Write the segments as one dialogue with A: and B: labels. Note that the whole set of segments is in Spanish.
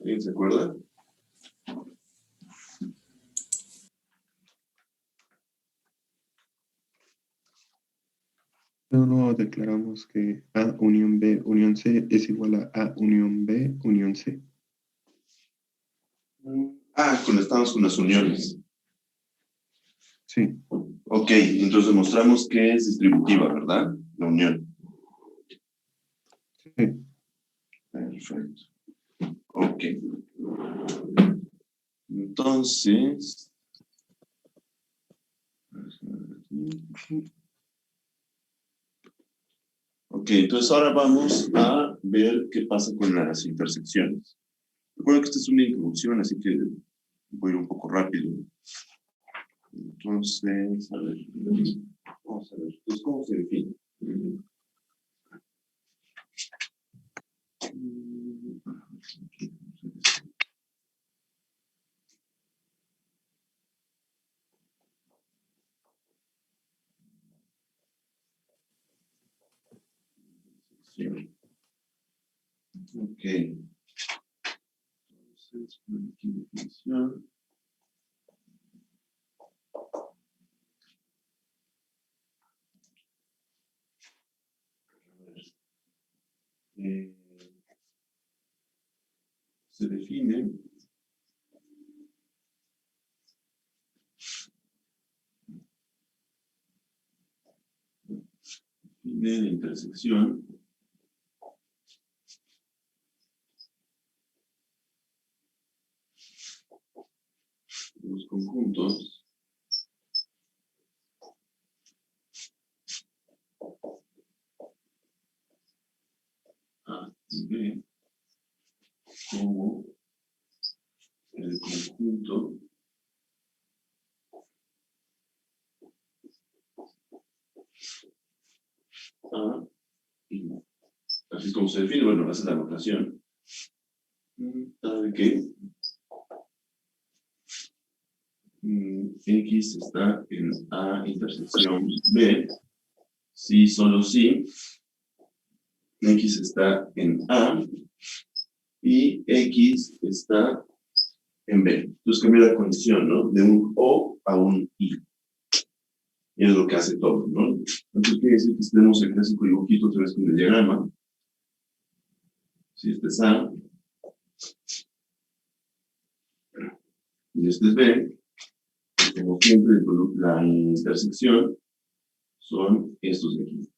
A: ¿Alguien se acuerda?
B: No, declaramos que A unión B unión C es igual a A unión B unión C.
A: Conectamos con las uniones.
B: Sí.
A: Ok, entonces demostramos que es distributiva, ¿verdad? La unión.
B: Sí.
A: Perfecto. Ok. Entonces... Ok, entonces ahora vamos a ver qué pasa con las intersecciones. Recuerden que esta es una introducción, así que voy a ir un poco rápido. Entonces, a ver, vamos a ver. Entonces, ¿cómo se define? Ok. Entonces, aquí definición. Se define la intersección de los conjuntos A y B como el conjunto A y B. Así es como se define, bueno, esa es la notación. ¿Sabe qué? X está en A intersección B, si solo si X está en A y X está en B. Entonces cambia la condición, ¿no? De un O a un I. Y es lo que hace todo, ¿no? Entonces quiere decir que tenemos el clásico dibujito otra vez con el diagrama. Si este es A y este es B, como siempre, la intersección son estos de aquí.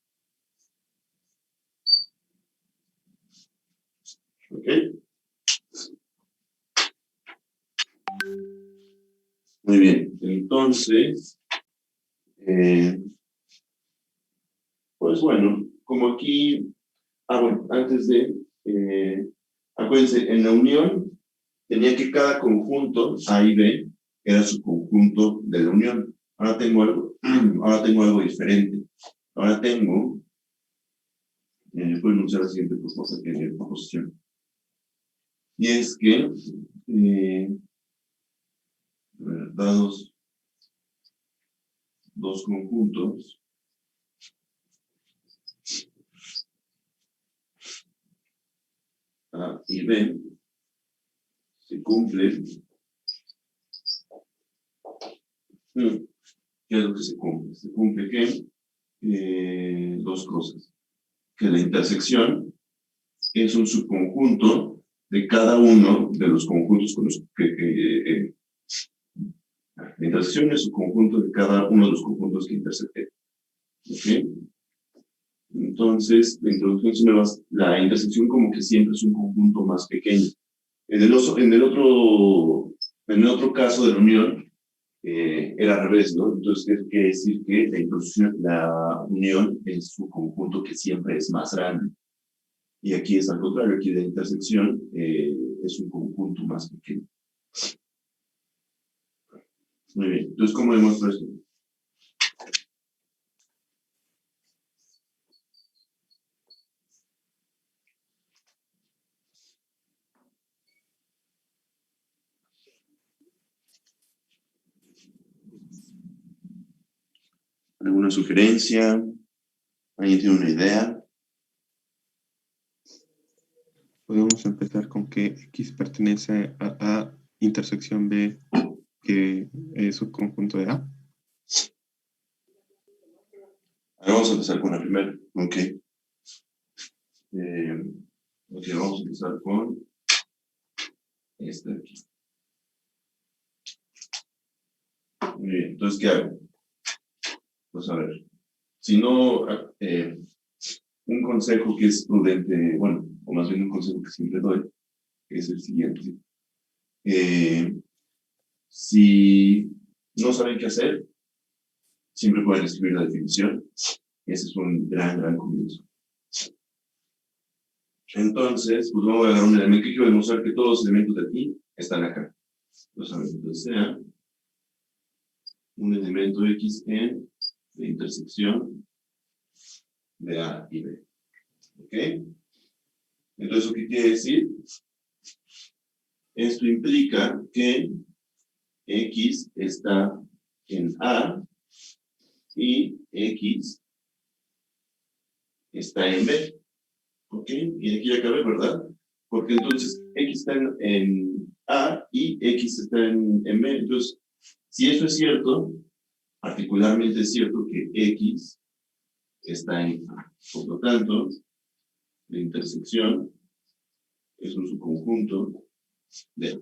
A: ¿Ok? Muy bien, entonces, pues bueno, como aquí, bueno, antes de, acuérdense, en la unión tenía que cada conjunto, A y B, era su conjunto de la unión. Ahora tengo algo diferente. Ahora tengo, puedo enunciar la siguiente proposición. Y es que, dados dos conjuntos, A y B, se cumple. ¿Qué es lo que se cumple? Se cumple que dos cosas. Que la intersección es un subconjunto de cada uno de los conjuntos con los que la intersección es un conjunto de cada uno de los conjuntos que intersecté. ¿Ok? Entonces, la intersección como que siempre es un conjunto más pequeño. En el otro caso de la unión, era al revés, ¿no? Entonces, quiere decir que la unión es un conjunto que siempre es más grande. Y aquí es al contrario, aquí la intersección es un conjunto más pequeño. Muy bien, entonces, ¿cómo demuestro esto? ¿Alguna sugerencia? ¿Alguien tiene una idea?
B: Podemos Vamos a empezar con que X pertenece a A intersección B, que es subconjunto de A.
A: Ahora vamos a empezar con la primera. Ok. Ok, vamos a empezar con esta de aquí. Muy bien, entonces, ¿qué hago? Pues a ver, si no, un consejo que es prudente, bueno, o más bien un consejo que siempre doy, es el siguiente. Si no saben qué hacer, siempre pueden escribir la definición. Ese es un gran comienzo. Entonces, pues vamos a agarrar un elemento que quiero demostrar que todos los elementos de aquí están acá. Los elementos sean un elemento X en de intersección de A y B. ¿Ok? Entonces, ¿eso qué quiere decir? Esto implica que X está en A y X está en B. ¿Ok? Y aquí ya cabe, ¿verdad? Porque entonces X está en A y X está en B. Entonces, si eso es cierto, particularmente es cierto que X está en A. Por lo tanto, la intersección es un subconjunto de A.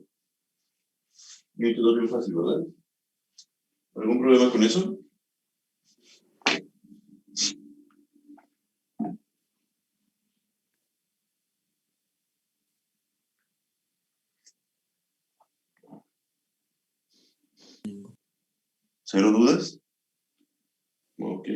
A: Me quedó bien fácil, ¿verdad? ¿Algún problema con eso? ¿Cero dudas? Ok.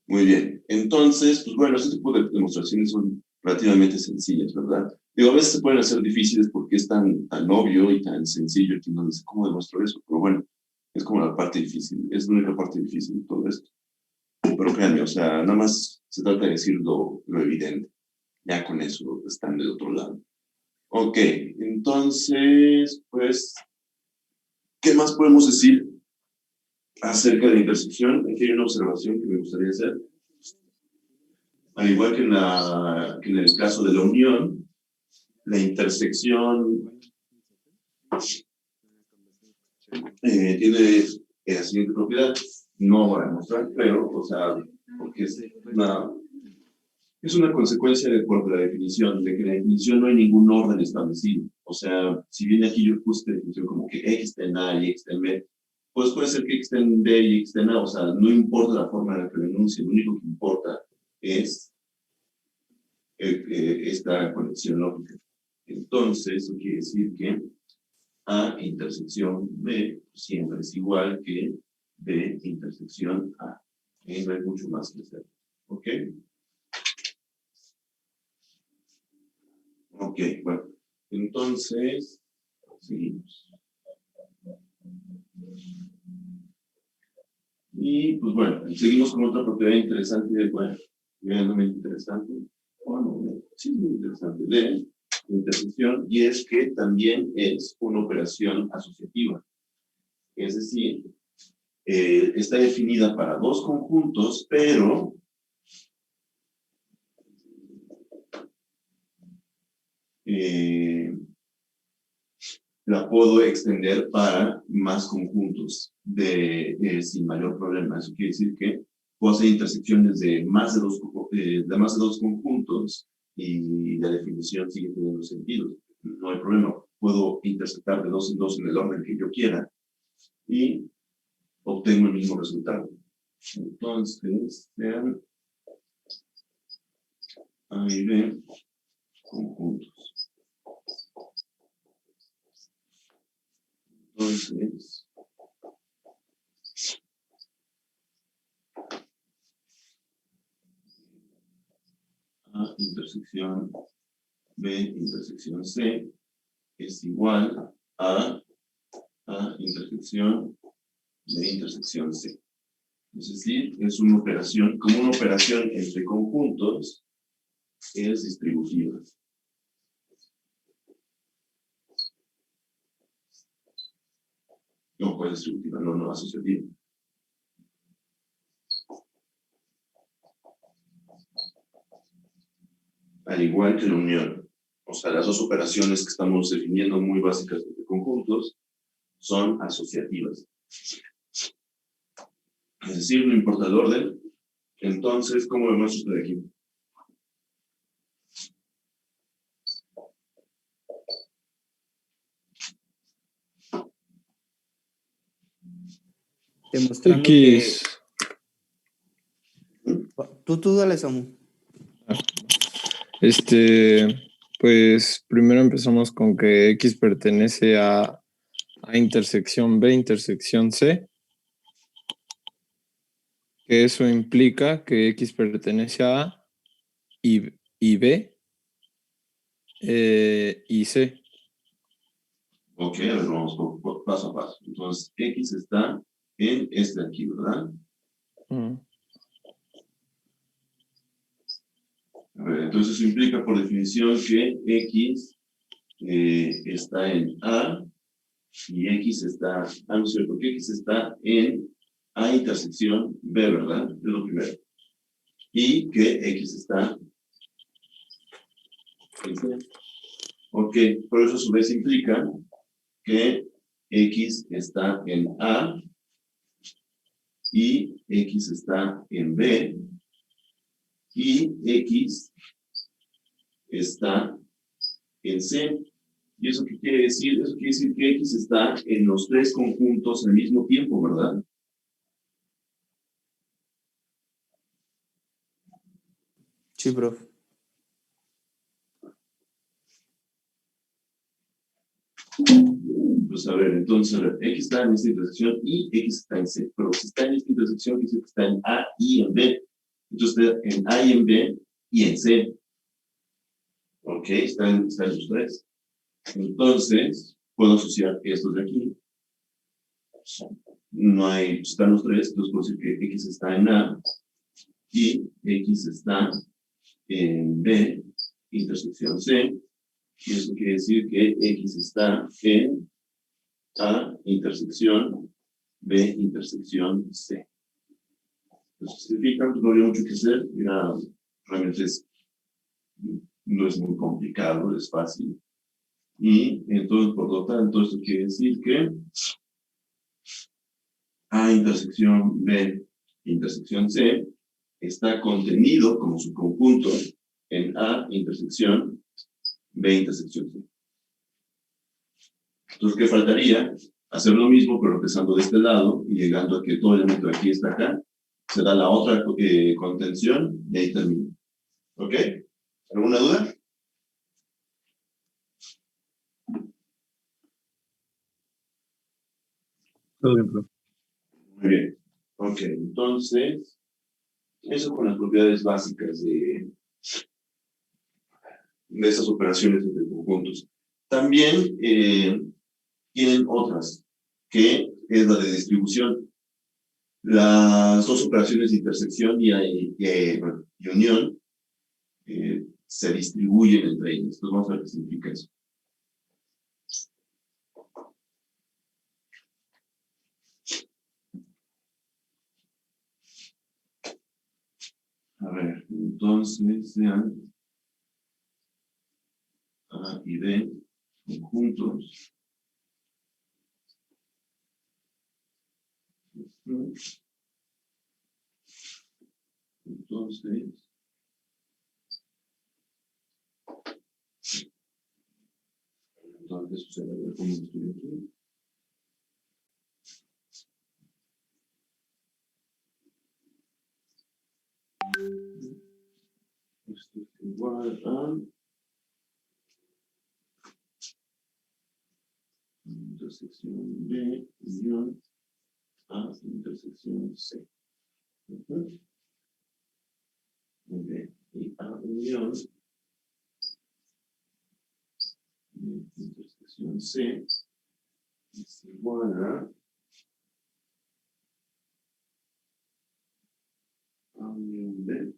A: Muy bien. Entonces, pues bueno, este tipo de demostraciones son relativamente sencillas, ¿verdad? Digo, a veces se pueden hacer difíciles porque es tan obvio y tan sencillo que no sé cómo demuestro eso, pero bueno, es como la parte difícil, es la única parte difícil de todo esto. Pero créanme, o sea, nada más se trata de decir lo evidente. Ya con eso están del otro lado. Ok, entonces, pues, ¿qué más podemos decir acerca de la intersección? Aquí hay una observación que me gustaría hacer. Al igual que en el caso de la unión, la intersección tiene la siguiente propiedad. No voy a demostrar, pero, o sea, porque es una consecuencia por la definición, de que en la definición no hay ningún orden establecido. O sea, si bien aquí yo puse la definición como que X está en A y X está en B, pues puede ser que X esté en B y X esté en A. O sea, no importa la forma en la que lo enuncie, lo único que importa es esta conexión lógica. Entonces, eso quiere decir que A intersección B siempre es igual que B intersección A. Y no hay mucho más que hacer. ¿Ok? Ok, bueno. Entonces, seguimos. Y pues bueno, seguimos con otra propiedad interesante, bueno, realmente interesante. Bueno, sí, muy interesante de intersección, y es que también es una operación asociativa. Es decir, está definida para dos conjuntos, pero la puedo extender para más conjuntos sin mayor problema. Eso quiere decir que puedo hacer intersecciones de más de dos conjuntos y la definición sigue teniendo sentido. No hay problema. Puedo intersectar de dos en dos en el orden que yo quiera y obtengo el mismo resultado. Entonces, vean, A y B conjuntos. Entonces, A intersección B intersección C es igual a intersección B intersección C. Es decir, es una operación, como una operación entre conjuntos, es distributiva. No, pues distributiva, no asociativa. al igual que la unión. O sea, las dos operaciones que estamos definiendo muy básicas de conjuntos son asociativas. Es decir, no importa el orden. Entonces, ¿cómo lo muestro de aquí?
C: Demostrando
D: X.
C: que... Tú dale, Samu.
D: Pues primero empezamos con que X pertenece a intersección B, intersección C. Que eso implica que X pertenece a A y B y C.
A: Ok, a ver, vamos paso a paso. Entonces, X está en este de aquí, ¿verdad? A ver, entonces eso implica por definición que X está en A y X está, no es cierto, que X está en A intersección B, ¿verdad? Es lo primero. Y que X está en C. Ok, por eso a su vez implica que X está en A y X está en B y X está en C. ¿Y eso qué quiere decir? Eso quiere decir que X está en los tres conjuntos al mismo tiempo, ¿verdad?
C: Sí, profe.
A: Pues a ver, entonces, a ver, X está en esta intersección y X está en C. Pero si está en esta intersección, quiere decir que está en A y en B. Entonces está en A y en B y en C. Ok, están los tres. Entonces, puedo asociar estos de aquí. No hay, están los tres, entonces puedo decir que X está en A y X está en B, intersección C. Y eso quiere decir que X está en A, intersección B, intersección C. Entonces, significa, pues no había mucho que hacer, era, realmente no es muy complicado, es fácil. Y entonces, por lo tanto, esto quiere decir que A intersección B intersección C está contenido como subconjunto en A intersección B intersección C. Entonces, ¿qué faltaría? Hacer lo mismo, pero empezando de este lado y llegando a que todo elemento de aquí está acá. Se da la otra contención y ahí termina. ¿Ok? ¿Alguna duda?
B: Todo bien, profe.
A: Muy bien. Ok, entonces, eso con las propiedades básicas de esas operaciones entre conjuntos. También tienen otras, que es la de distribución. Las dos operaciones de intersección y unión se distribuyen entre ellas. Entonces vamos a ver qué significa eso. A ver, entonces sean A y B conjuntos. Entonces, sucede, a ver cómo lo estoy aquí. Esto es igual a intersección B, unión A, intersección C. Muy bien. Y A, unión intersección C es igual a unión B,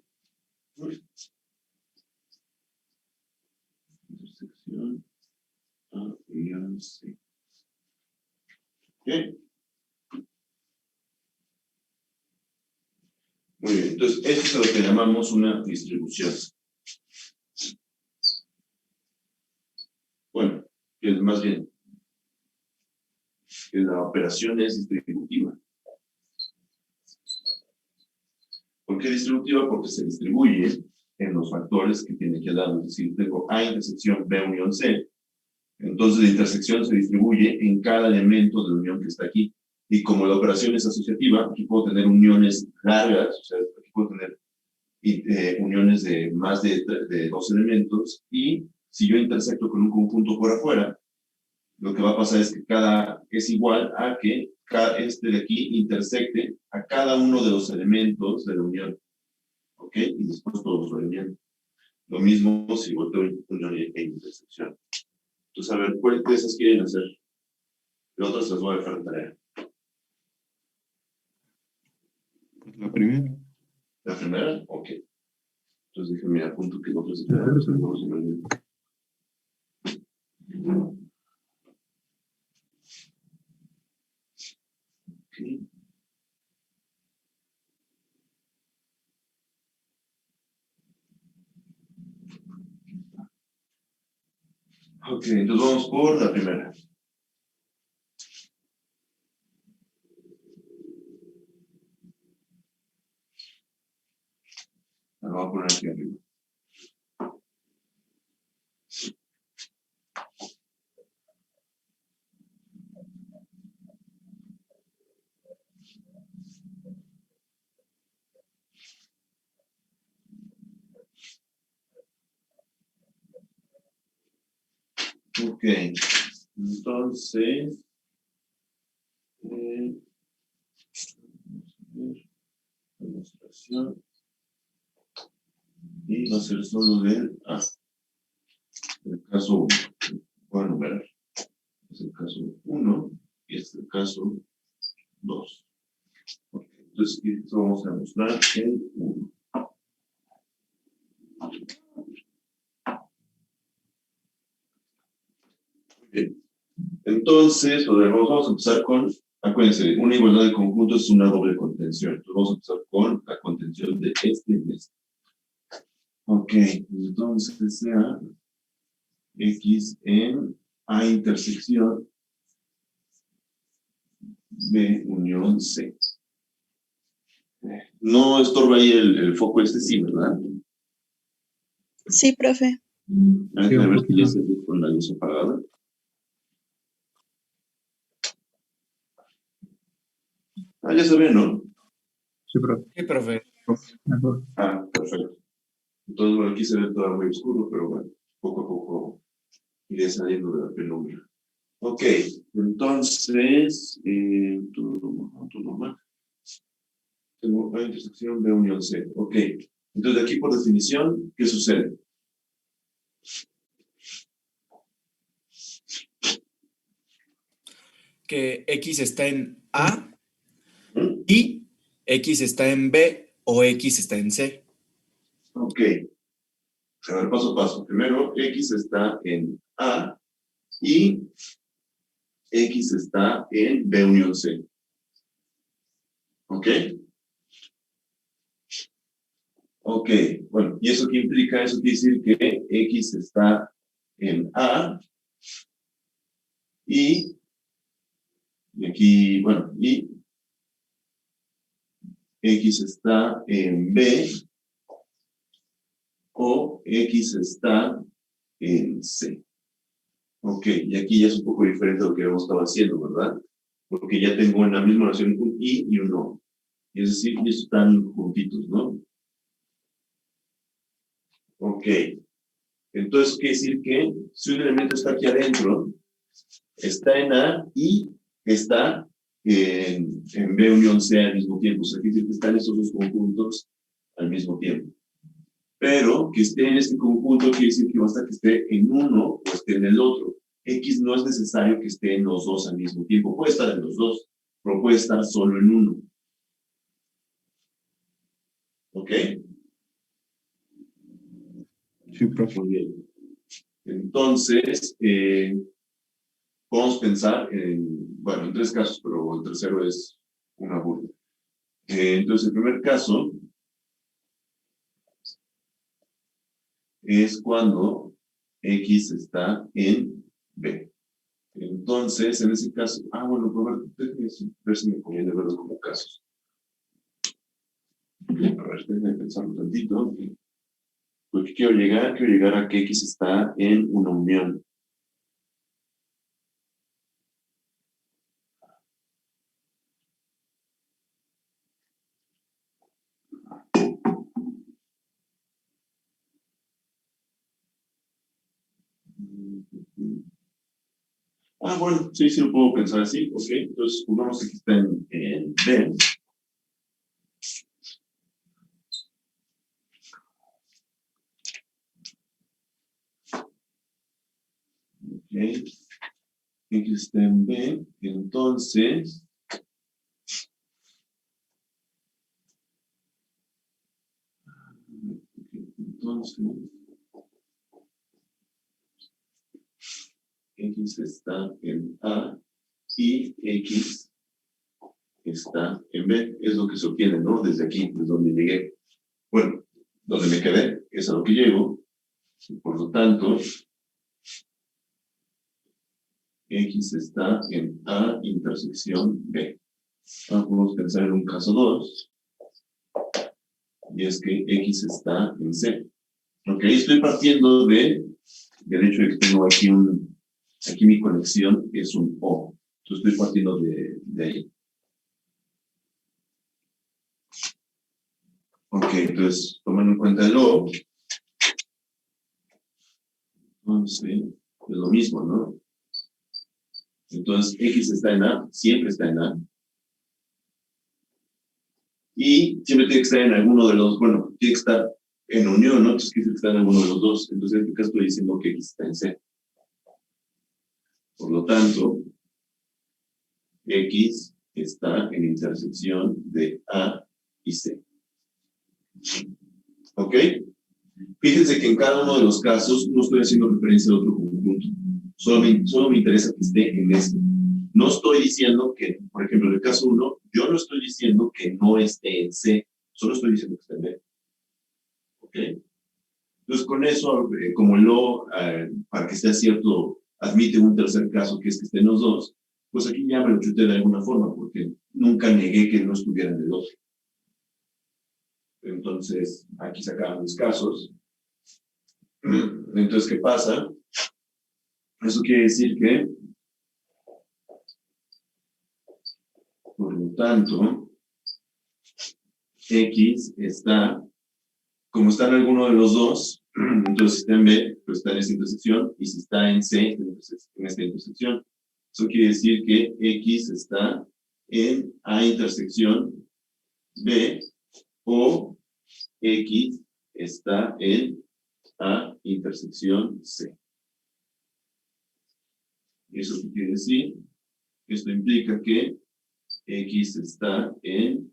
A: intersección A, unión C. ¿Ok? Muy bien, entonces esto es lo que llamamos una distribución. bueno, es más bien, que la operación es distributiva. ¿Por qué distributiva? Porque se distribuye en los factores que tiene que dar. Es decir, tengo A intersección B unión C. Entonces la intersección se distribuye en cada elemento de unión que está aquí. Y como la operación es asociativa, aquí puedo tener uniones largas, o sea, aquí puedo tener uniones de más de 2 elementos, y si yo intersecto con un conjunto por afuera, lo que va a pasar es que es igual a que este de aquí intersecte a cada uno de los elementos de la unión. ¿Ok? Y después todos los elementos. Lo mismo si volteo unión e intersección. Entonces, a ver, ¿cuáles de esas quieren hacer? De otras las voy a dejar en tarea.
B: Pues la primera.
A: ¿La primera? Ok. Entonces déjenme apunto que otras se quedaron, no se me olviden. Okay. Ok, entonces vamos por la primera. La voy a poner aquí arriba. Ok, entonces, demostración, y va a ser solo del el caso 1. Voy a numerar. Es el caso 1 y este es el caso 2. Okay. Entonces, esto vamos a mostrar el 1. Bien. Entonces, vamos a empezar con, acuérdense, una igualdad de conjuntos es una doble contención. Entonces, vamos a empezar con la contención de este y de este. Ok, entonces sea X en A intersección B unión C. No estorba ahí el foco sí, ¿verdad?
E: Sí, profe.
A: Hay que ver si ya se ve con la luz apagada. Ya se ve, ¿no?
B: Sí, profe.
C: Sí, profe.
B: Mejor.
A: Perfecto. Entonces, bueno, aquí se ve todo muy oscuro, pero bueno, poco a poco iré saliendo de la penumbra. Ok, entonces, todo normal. Tengo la intersección B unión C. Ok, entonces aquí por definición, ¿qué sucede?
C: Que X está en A
A: ¿Mm?
C: y X está en B o X está en C.
A: Ok, a ver, paso a paso. Primero, X está en A y X está en B unión C. ¿Ok? Ok, bueno, ¿y eso qué implica? Eso quiere decir que X está en A y aquí, bueno, y X está en B o X está en C. Ok, y aquí ya es un poco diferente a lo que hemos estado haciendo, ¿verdad? Porque ya tengo en la misma oración un I y un O. Y es decir, y están juntitos, ¿no? Ok. Entonces, quiere decir que si un elemento está aquí adentro, está en A y está en B unión C al mismo tiempo. O sea, quiere decir que están esos dos conjuntos al mismo tiempo. Pero que esté en este conjunto quiere decir que basta que esté en uno o esté en el otro. X no es necesario que esté en los dos al mismo tiempo. Puede estar en los dos, pero puede estar solo en uno. ¿Ok?
B: Sí, profe.
A: Muy bien. Entonces, podemos pensar en 3 casos, pero el tercero es una burla. Entonces, el primer caso es cuando X está en B. Entonces, en ese caso, bueno, déjenme ver si me conviene verlo como casos. A ver, déjenme pensarlo tantito. Porque quiero llegar a que X está en una unión. Bueno, sí, sí lo puedo pensar así, ok. Entonces, supongamos que aquí está en B. Ok. X está en B, entonces. Entonces. X está en A y X está en B. Es lo que se obtiene, ¿no? Desde aquí, desde donde llegué. Bueno, donde me quedé, es a lo que llego. Por lo tanto, X está en A intersección B. Vamos a pensar en un caso 2. Y es que X está en C. Ok, estoy partiendo del hecho de que tengo aquí mi conexión es un O. Entonces estoy partiendo de ahí. Ok, entonces, tomando en cuenta el O, entonces, es lo mismo, ¿no? Entonces, X está en A, siempre está en A. Y siempre tiene que estar en alguno de los, bueno, tiene que estar en unión, ¿no? Entonces, tiene que estar en alguno de los dos. Entonces, en este caso estoy diciendo que X está en C. Por lo tanto, X está en intersección de A y C. ¿Ok? Fíjense que en cada uno de los casos no estoy haciendo referencia a otro conjunto. Solo me interesa que esté en este. No estoy diciendo que, por ejemplo, en el caso 1, yo no estoy diciendo que no esté en C, solo estoy diciendo que esté en B. ¿Ok? Entonces, con eso, como para que sea cierto, admite un tercer caso, que es que estén los dos, pues aquí ya me lo chuté de alguna forma, porque nunca negué que no estuvieran de dos. Entonces, aquí se acaban los casos. Entonces, ¿qué pasa? Eso quiere decir que, por lo tanto, X está, como está en alguno de los dos, entonces si está en B, pues está en esta intersección, y si está en C, en esta intersección. Eso quiere decir que X está en A intersección B, o X está en A intersección C. ¿Eso qué quiere decir? Esto implica que X está en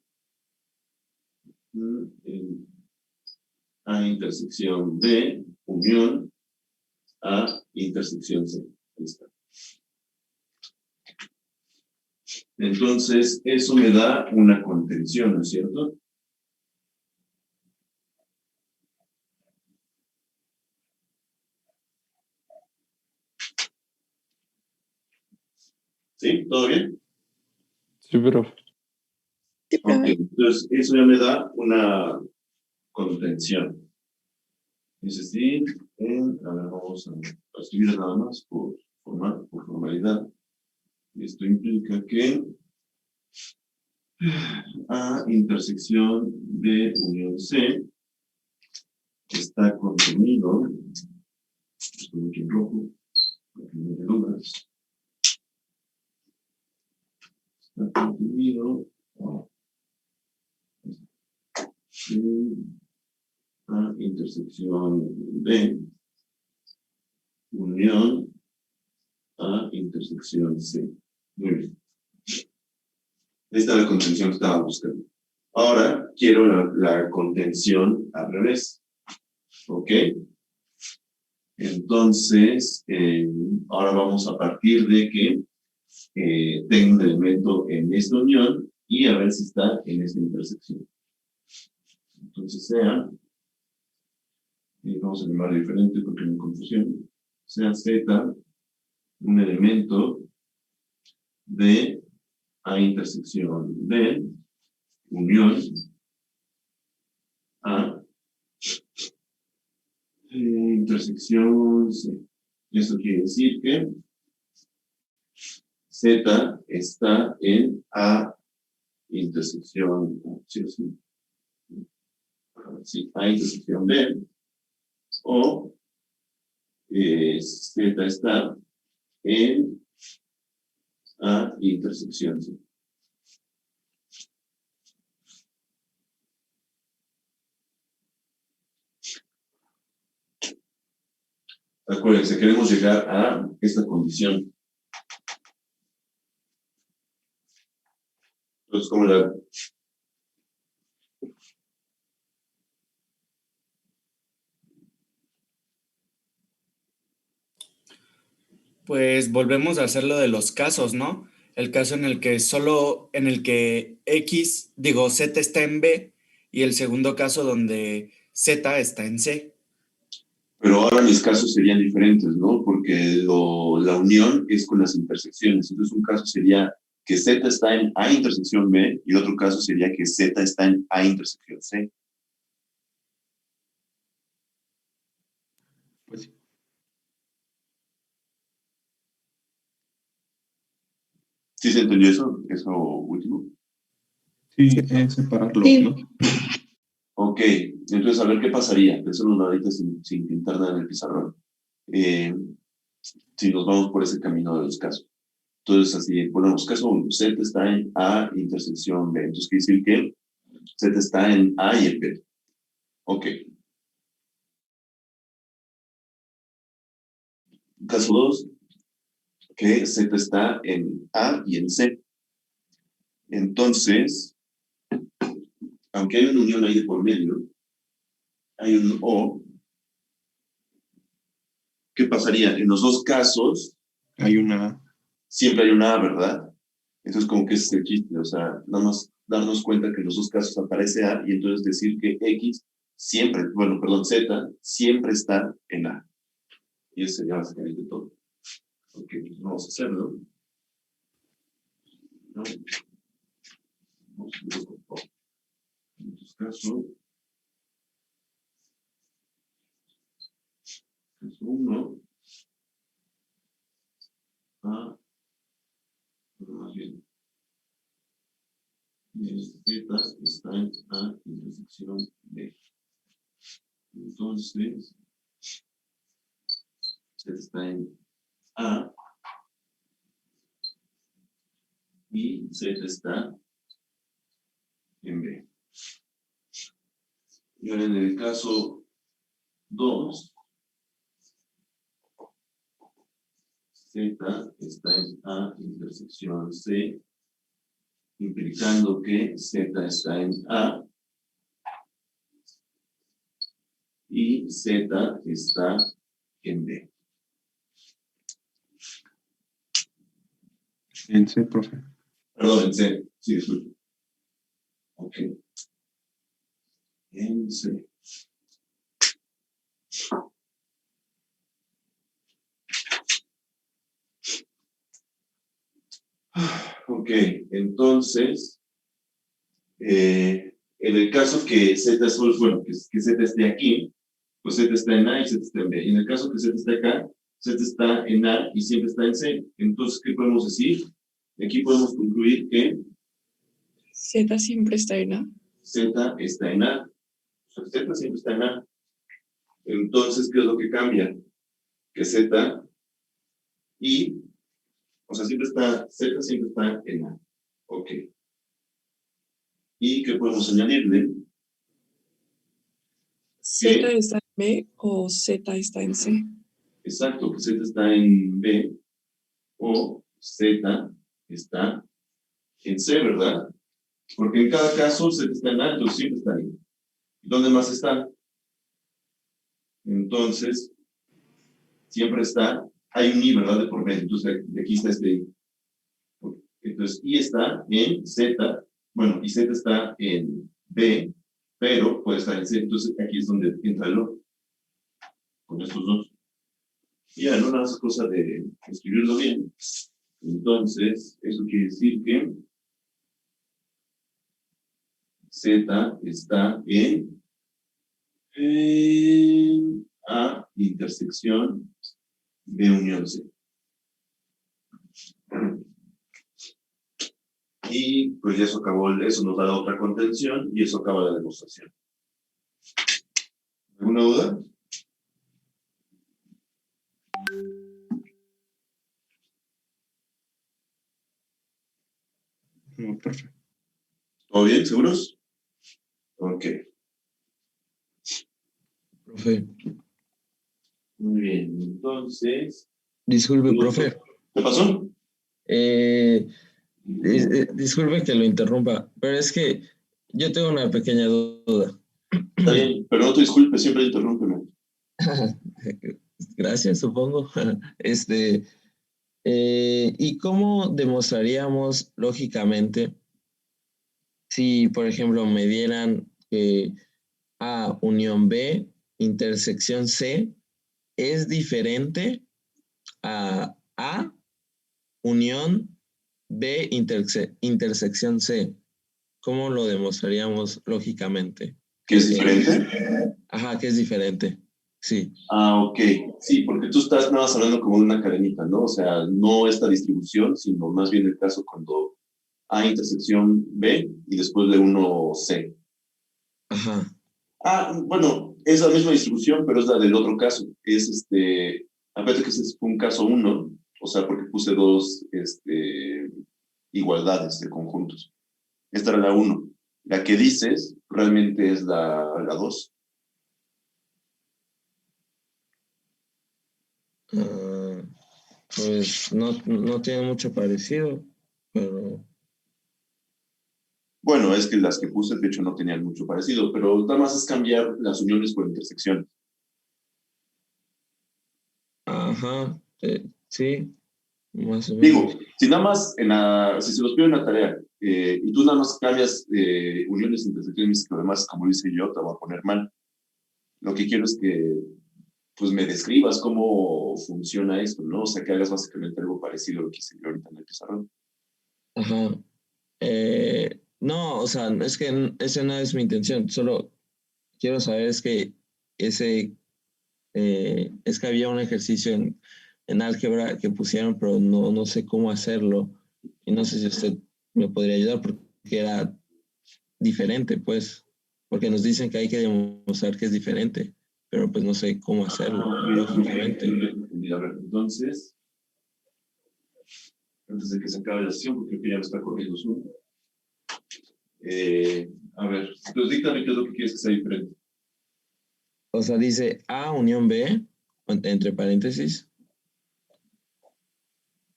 A: A intersección B, unión A intersección C. Ahí está. Entonces, eso me da una contención, ¿no es cierto? ¿Sí? ¿Todo bien?
D: Sí, profe.
E: Sí,
A: Ok,
E: profe.
A: entonces eso ya me da una contención. Es decir, a ver, vamos a escribir nada más por formalidad. Esto implica que A intersección B unión C está contenido, estoy aquí en rojo, aquí no hay dudas, está contenido en A intersección B unión A intersección C. Muy bien. Esta es la contención que estaba buscando. Ahora quiero la contención al revés. ¿Ok? Entonces, ahora vamos a partir de que tengo un elemento en esta unión y a ver si está en esta intersección. Entonces sea, vamos a llamarlo diferente porque no hay confusión, sea Z un elemento de A intersección B, unión A, intersección C. Eso quiere decir que Z está en A intersección, sí, A intersección B, o Z está en A intersección C. Acuérdense, queremos llegar a esta condición. Entonces, ¿cómo la...?
C: Pues volvemos a hacer lo de los casos, ¿no? El caso en el que Z está en B y el segundo caso donde Z está en C.
A: Pero ahora mis casos serían diferentes, ¿no? Porque la unión es con las intersecciones. Entonces, un caso sería que Z está en A intersección B y otro caso sería que Z está en A intersección C.
B: Pues sí.
A: ¿Sí se entendió eso? ¿Eso último?
B: Sí, es separarlos,
E: Sí.
B: ¿no?
A: Ok, entonces a ver qué pasaría. Pensémoslo ahorita sin pintar nada en el pizarrón. Si nos vamos por ese camino de los casos. Entonces, así, ponemos caso 1. Z está en A intersección B. Entonces, quiere decir que Z está en A y en B. Ok. Caso 2, que Z está en A y en C. Entonces, aunque hay una unión ahí de por medio, hay un O. ¿Qué pasaría? En los dos casos,
B: Hay una...
A: siempre hay una A, ¿verdad? Entonces, como que ese es el chiste, o sea, nada más darnos cuenta que en los dos casos aparece A y entonces decir que X siempre, bueno, perdón, Z siempre está en A. Y eso sería básicamente todo. Ok, pues vamos a hacerlo. ¿No? Vamos a hacerlo con todo. En este caso, caso 1, A, pero más bien, Z está en A intersección B. Entonces, Z está en A y Z está en B. Y ahora en el caso 2, Z está en A intersección C, implicando que Z está en A y Z está en B.
B: En C, profe.
A: Perdón, en C. Sí, disculpe. Ok. En C. Ok, entonces, en el caso que Z es, bueno, que Z esté aquí, pues Z está en A y Z está en B. Y en el caso que Z esté acá, Z está en A y siempre está en C. Entonces, ¿qué podemos decir? Aquí podemos concluir que
E: Z siempre está en A.
A: Z está en A. O sea, Z siempre está en A. Entonces, ¿qué es lo que cambia? Que Z y, o sea, Z siempre está en A. Ok. ¿Y qué podemos añadirle?
E: Z está en B o Z está en C.
A: Exacto, que Z está en B o Z está en C, ¿verdad? Porque en cada caso Z está en A, entonces siempre está ahí. ¿Dónde más está? Entonces, siempre está, hay un I, ¿verdad? De por medio, entonces de aquí está este I. Entonces, I está en Z, bueno, y Z está en B, pero puede estar en C, entonces aquí es donde entra el O, con estos dos. Ya, no nada más es cosa de escribirlo bien. Entonces, eso quiere decir que Z está en A intersección B unión C. Y pues ya eso acabó, eso nos da otra contención y eso acaba la demostración. ¿Alguna duda?
B: No, perfecto.
A: ¿Todo bien? ¿Seguros? Ok.
F: Profe,
A: Muy bien. Entonces,
F: disculpe, profe.
A: ¿qué pasó?
F: Disculpe que lo interrumpa, pero es que yo tengo una pequeña duda.
A: Está bien, pero no te disculpes, siempre interrúmpeme.
F: Gracias, supongo. ¿Y cómo demostraríamos lógicamente si, por ejemplo, me dieran que A unión B intersección C es diferente a unión B intersección C? ¿Cómo lo demostraríamos lógicamente?
A: ¿Qué es diferente?
F: Ajá, que es diferente. Sí.
A: Ah, ok. Sí, porque tú estás nada más hablando como de una cadenita, ¿no? O sea, no esta distribución, sino más bien el caso cuando A intersección B y después de uno C.
F: Ajá.
A: Ah, bueno, es la misma distribución, pero es la del otro caso. Es aparte que ese es un caso uno, o sea, porque puse dos igualdades de conjuntos. Esta era la uno. La que dices realmente es la dos.
F: Ah, pues no tiene mucho parecido, pero
A: Bueno, es que las que puse, de hecho, no tenían mucho parecido, pero nada más es cambiar las uniones por intersecciones.
F: ajá, sí, más o
A: Digo,
F: menos.
A: si nada más, si se los pido en la tarea y tú nada más cambias uniones e intersecciones, que además, como dice yo, te voy a poner mal. Lo que quiero es que pues me describas cómo funciona esto, ¿no? O sea, que hagas básicamente algo parecido a lo que hice yo ahorita en el pizarrón.
F: Ajá. No, o sea, es que esa no es mi intención, solo quiero saber es que había un ejercicio en álgebra que pusieron, pero no sé cómo hacerlo. Y no sé si usted me podría ayudar porque era diferente, pues. Porque nos dicen que hay que demostrar que es diferente, pero pues no sé cómo hacerlo, lógicamente.
A: A ver, entonces, antes de que se acabe la sesión, porque creo que ya me está corriendo Zoom. A ver, entonces díctame qué es lo que quieres que sea diferente.
F: O sea, dice A unión B, entre paréntesis,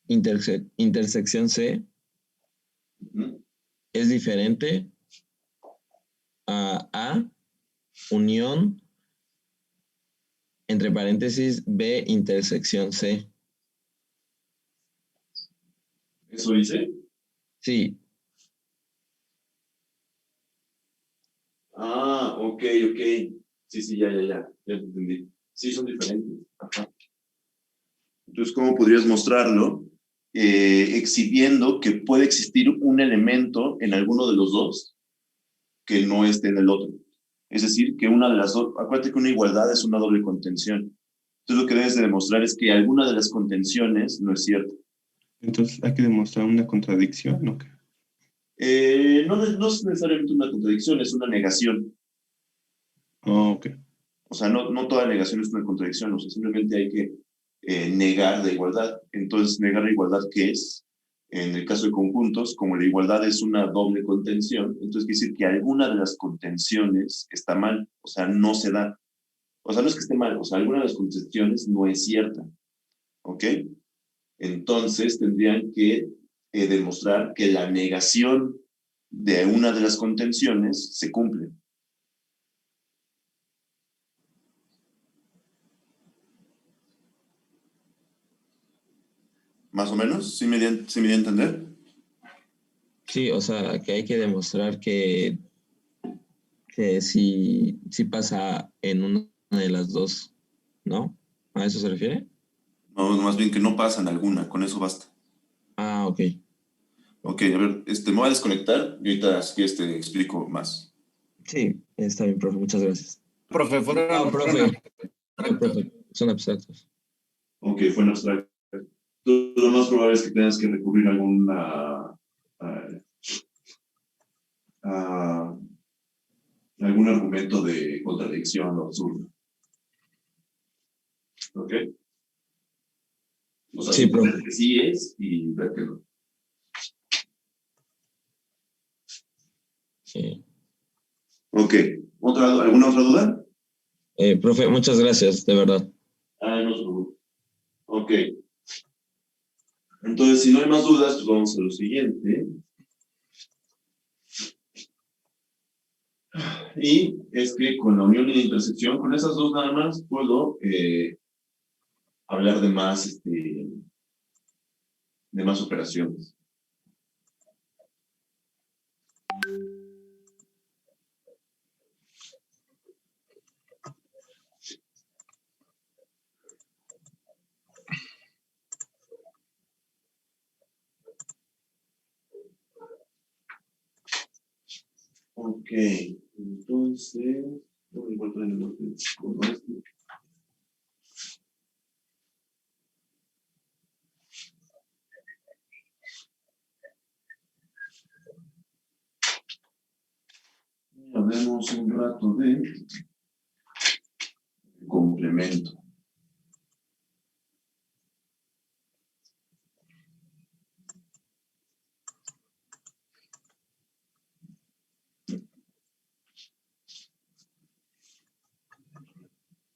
F: intersección C,
A: ¿Mm?
F: es diferente a unión, entre paréntesis, B intersección C.
A: ¿Eso dice?
F: Sí,
A: Ah, ok, ok. Sí, sí, ya te entendí. Sí, son diferentes. Ajá. Entonces, ¿cómo podrías mostrarlo? Exhibiendo que puede existir un elemento en alguno de los dos que no esté en el otro. Es decir, que una de las dos, acuérdate que una igualdad es una doble contención. Entonces, lo que debes de demostrar es que alguna de las contenciones no es cierta.
B: Entonces hay que demostrar una contradicción, ¿no?
A: No es necesariamente una contradicción, es una negación.
B: Oh, ok.
A: O sea, no toda negación es una contradicción, o sea, simplemente hay que negar la igualdad. Entonces, negar la igualdad, ¿qué es? En el caso de conjuntos, como la igualdad es una doble contención, entonces quiere decir que alguna de las contenciones está mal, o sea, no se da. O sea, no es que esté mal, o sea, alguna de las contenciones no es cierta, ¿ok? Entonces, tendrían que demostrar que la negación de una de las contenciones se cumple. ¿Más o menos? ¿Sí me di a entender?
F: sí, o sea, que hay que demostrar que sí pasa en una de las dos, ¿no? ¿A eso se refiere?
A: No, más bien que no pasan alguna, con eso basta.
F: Ah, ok.
A: Ok, a ver, me voy a desconectar y ahorita si quieres te explico más.
F: Sí, está bien, profe, muchas gracias.
C: Profe,
F: No, profe, no, profe, son abstractos.
A: Ok, fue en abstracto. Lo más probable es que tengas que recurrir a a algún argumento de contradicción o absurdo. ¿Ok? O sea,
F: Sí, profe.
A: suponer que sí es y ver que no.
F: Sí.
A: Ok, ¿alguna otra duda?
F: Profe, muchas gracias, de verdad.
A: No se preocupe. Ok. Entonces, si no hay más dudas, pues vamos a lo siguiente. Y es que con la unión y la intersección, con esas dos nada más, puedo hablar de más operaciones. Ok, entonces, no me encuentro en el orden como este. Hablemos un rato de complemento.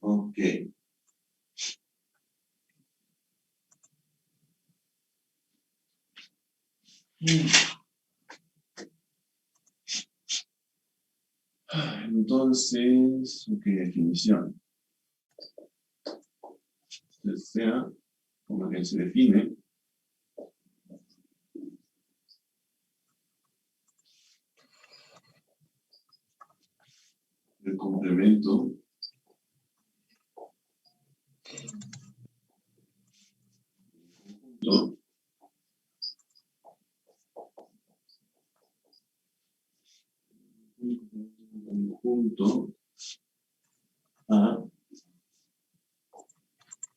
A: Ok. Entonces, ok, definición. Sea como que se define el complemento ¿no? Conjunto a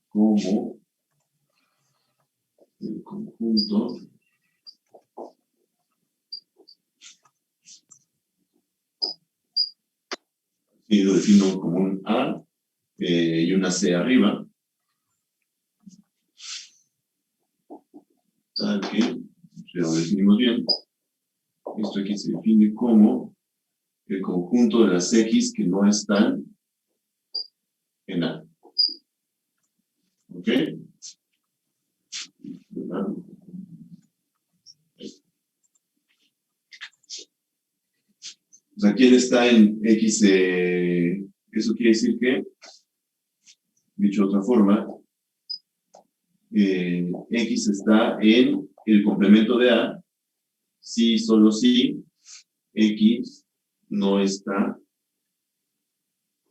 A: como el conjunto y lo defino como un A y una C arriba, tal que, si lo definimos bien, esto aquí se define como el conjunto de las X que no están en A. ¿Ok? ¿Verdad? O sea, ¿quién está en X? Eso quiere decir que, dicho de otra forma, X está en el complemento de A, si solo si X no está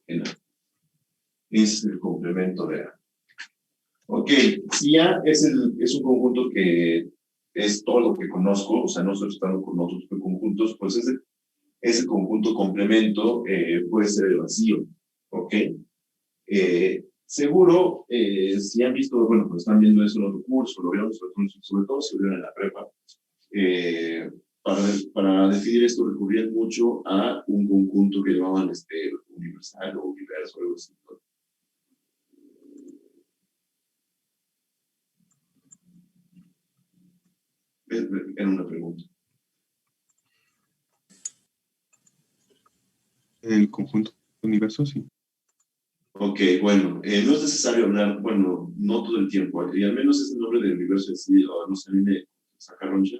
A: en A. Ese es el complemento de A. Ok, si A es un conjunto que es todo lo que conozco, o sea, no estoy estando con otros conjuntos, pues ese conjunto complemento puede ser el vacío, ¿ok? Seguro, si han visto, bueno, pues están viendo eso en otro curso, lo vieron sobre todo si lo vieron en la prepa, para definir esto recurrían mucho a un conjunto que llamaban universal o universo o algo así. Era una pregunta.
B: El conjunto universo, sí.
A: Ok, bueno, no es necesario hablar, bueno, no todo el tiempo, y al menos es el nombre del universo en sí, no se viene sacar roncha,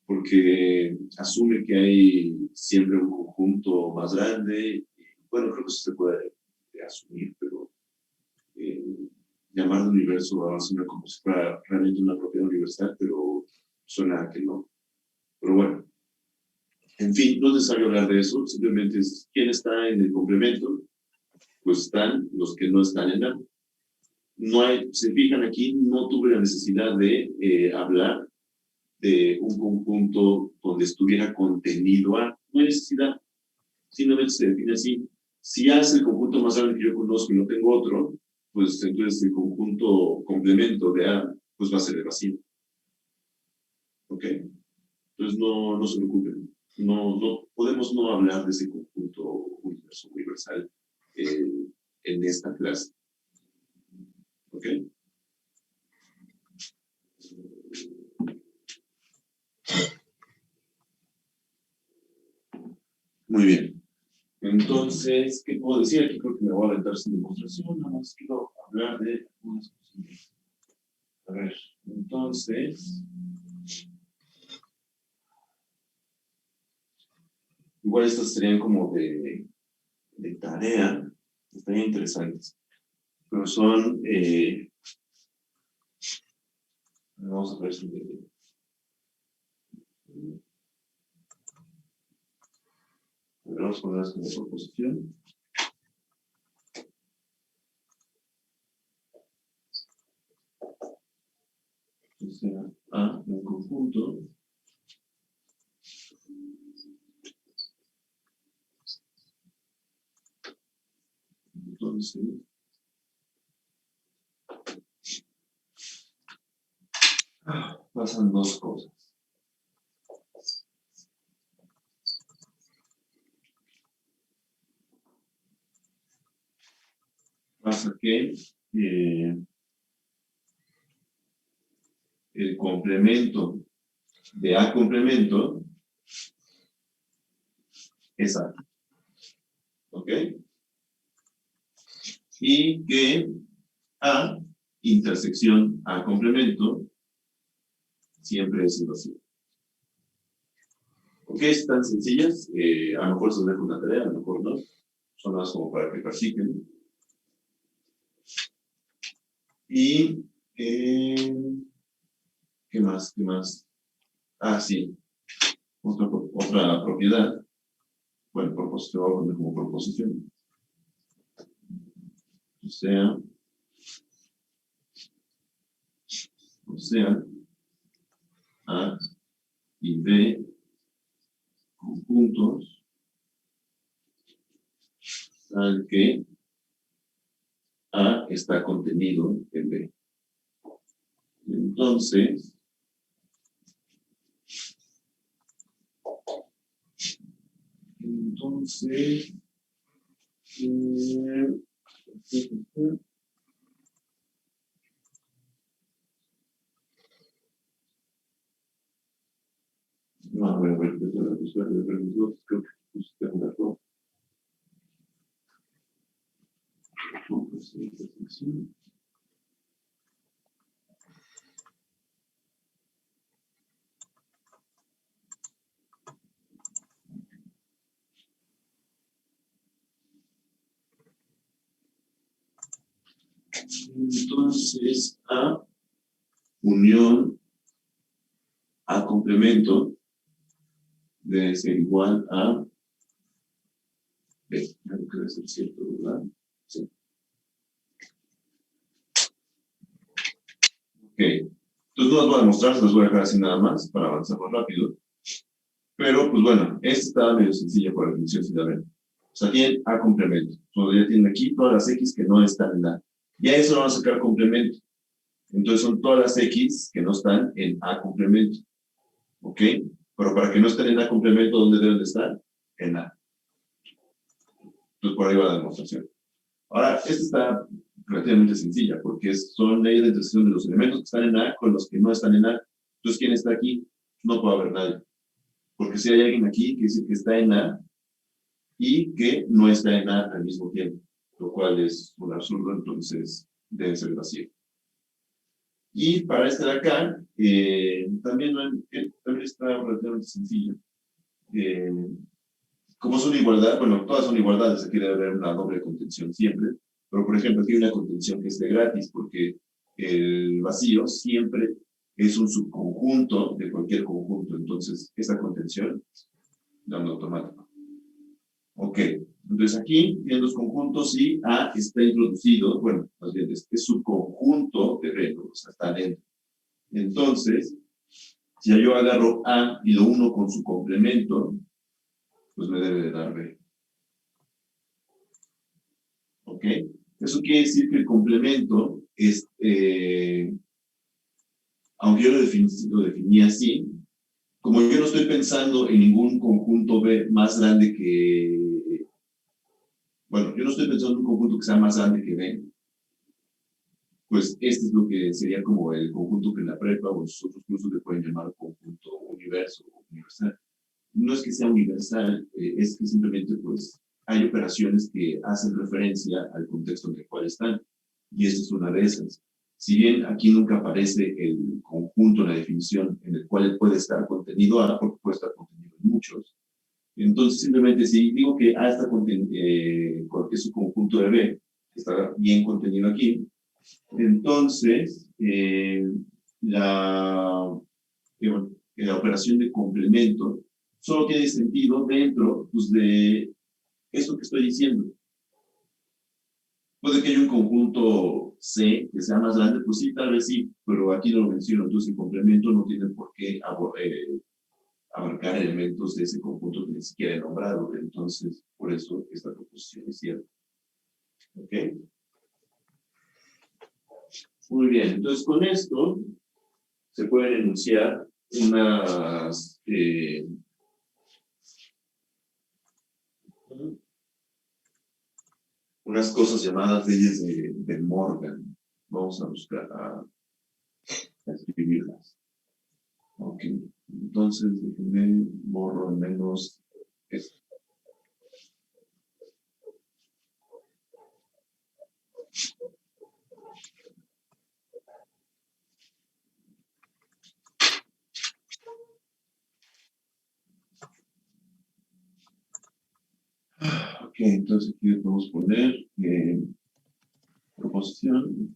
A: porque asume que hay siempre un conjunto más grande, y, bueno, creo que eso se puede asumir, pero llamar de universo a sonar como si fuera realmente una propiedad universal, pero suena a que no. Pero bueno, en fin, no es necesario hablar de eso, simplemente es quién está en el complemento, pues están los que no están en A. no hay, se fijan aquí, no tuve la necesidad de hablar de un conjunto donde estuviera contenido A. No hay necesidad. Simplemente se define así. Si A es el conjunto más grande que yo conozco y no tengo otro, pues entonces el conjunto complemento de A pues va a ser el vacío. ¿Ok? Entonces no se preocupen. No podemos no hablar de ese conjunto universo universal en esta clase. ¿Ok? Muy bien. Entonces, ¿qué puedo decir? Aquí creo que me voy a aventar sin demostración, nada más quiero hablar de algunas cosas. A ver, entonces, igual estas serían como de tarea, estarían interesantes, pero son, vamos a ver si vamos a ponerlas como proposición. O sea, A, un conjunto. Entonces, pasan dos cosas. Pasa que el complemento de A complemento es A. ¿Ok? Y que A intersección A complemento siempre es el vacío. ¿Ok? Están sencillas. A lo mejor se os dejo una tarea, a lo mejor no. Son más como para que practiquen. Y, ¿qué más? ¿Qué más? Ah, sí. Otra propiedad. Bueno, proposición, voy a poner como proposición. O sea, A y B conjuntos al que A está contenido en B. Entonces, no, a ver, creo que pusiste un error. Entonces, A unión A complemento debe ser igual a B. Creo que debe ser cierto, ¿verdad? Sí. Ok. Entonces no las voy a demostrar, se las voy a dejar así nada más para avanzar más rápido. Pero, pues bueno, esta está medio sencilla por definición, si la ven. O sea, tienen A complemento. Entonces ya tienen aquí todas las X que no están en A. Y a eso vamos a sacar complemento. Entonces son todas las X que no están en A complemento. ¿Ok? Pero para que no estén en A complemento, ¿dónde deben de estar? En A. Entonces por ahí va la demostración. Ahora, esta está relativamente sencilla, porque son leyes de intersección de los elementos que están en A con los que no están en A. Entonces, ¿quién está aquí? No puede haber nadie. Porque si hay alguien aquí que dice que está en A y que no está en A al mismo tiempo, lo cual es un absurdo, entonces debe ser vacío. Y para este de acá, también está relativamente sencillo. Como es una igualdad, bueno, todas son igualdades, aquí debe haber una doble contención siempre, pero por ejemplo aquí hay una contención que esté gratis, porque el vacío siempre es un subconjunto de cualquier conjunto, entonces esa contención da un automático. Ok, entonces aquí tienen los conjuntos y A está introducido, bueno, más bien es subconjunto de B, ¿no? O sea, está dentro. Entonces, si yo agarro A y lo uno con su complemento, pues me debe de dar B. ¿Ok? Eso quiere decir que el complemento es, aunque yo lo definí así, como yo no estoy pensando en ningún conjunto B más grande que, bueno, yo no estoy pensando en un conjunto que sea más grande que B, pues este es lo que sería como el conjunto que en la prepa o en sus otros cursos le pueden llamar conjunto universo o universal. No es que sea universal, es que simplemente pues hay operaciones que hacen referencia al contexto en el cual están, y esta es una de esas. Si bien aquí nunca aparece el conjunto, la definición en el cual puede estar contenido A, porque puede estar contenido en muchos, entonces simplemente si digo que A está es un conjunto de B, que está bien contenido aquí, entonces la operación de complemento solo tiene sentido dentro pues, de esto que estoy diciendo. Puede que haya un conjunto C que sea más grande, pues sí, tal vez sí, pero aquí no lo menciono, entonces el complemento no tiene por qué abarcar elementos de ese conjunto que ni siquiera he nombrado, entonces por eso esta proposición es cierta. ¿Ok? Muy bien, entonces con esto se pueden enunciar unas cosas llamadas leyes de Morgan. Vamos a buscar a escribirlas. Ok, entonces déjenme borro al menos esto. Ok, entonces aquí le podemos poner proposición.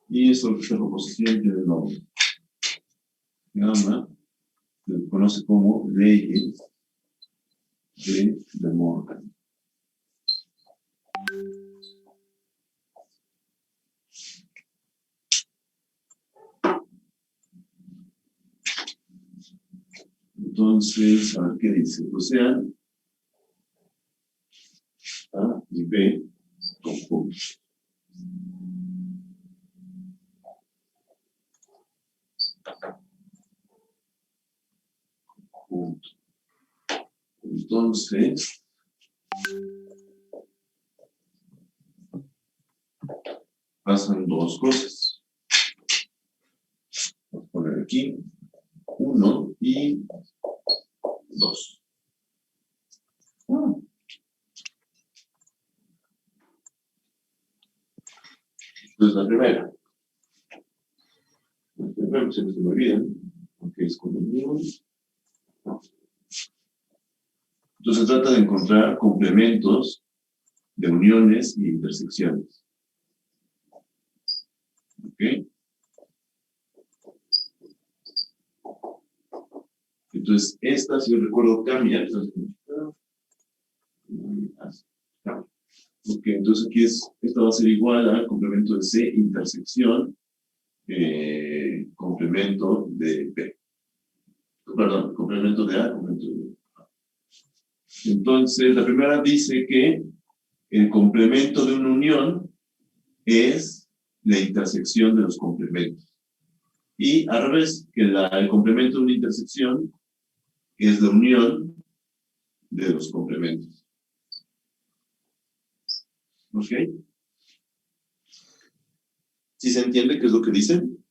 A: Y esta proposición tiene nombre. Se llama, se conoce como leyes de Morgan. Entonces, a ver qué dice. O sea, A y B conjuntos. Conjunto. Entonces, pasan dos cosas. Voy a poner aquí 1 y 2. Entonces, la primera. Siempre se me olvidan, aunque es con el mío. No. Entonces, trata de encontrar complementos de uniones y intersecciones. ¿Ok? Entonces, esta, si yo recuerdo, cambia. Ok, entonces aquí esta va a ser igual al complemento de C, intersección, complemento de B. Perdón, complemento de A, complemento de B. Entonces, la primera dice que el complemento de una unión es la intersección de los complementos. Y al revés, que el complemento de una intersección es la unión de los complementos. ¿Ok? ¿Sí se entiende qué es lo que dicen?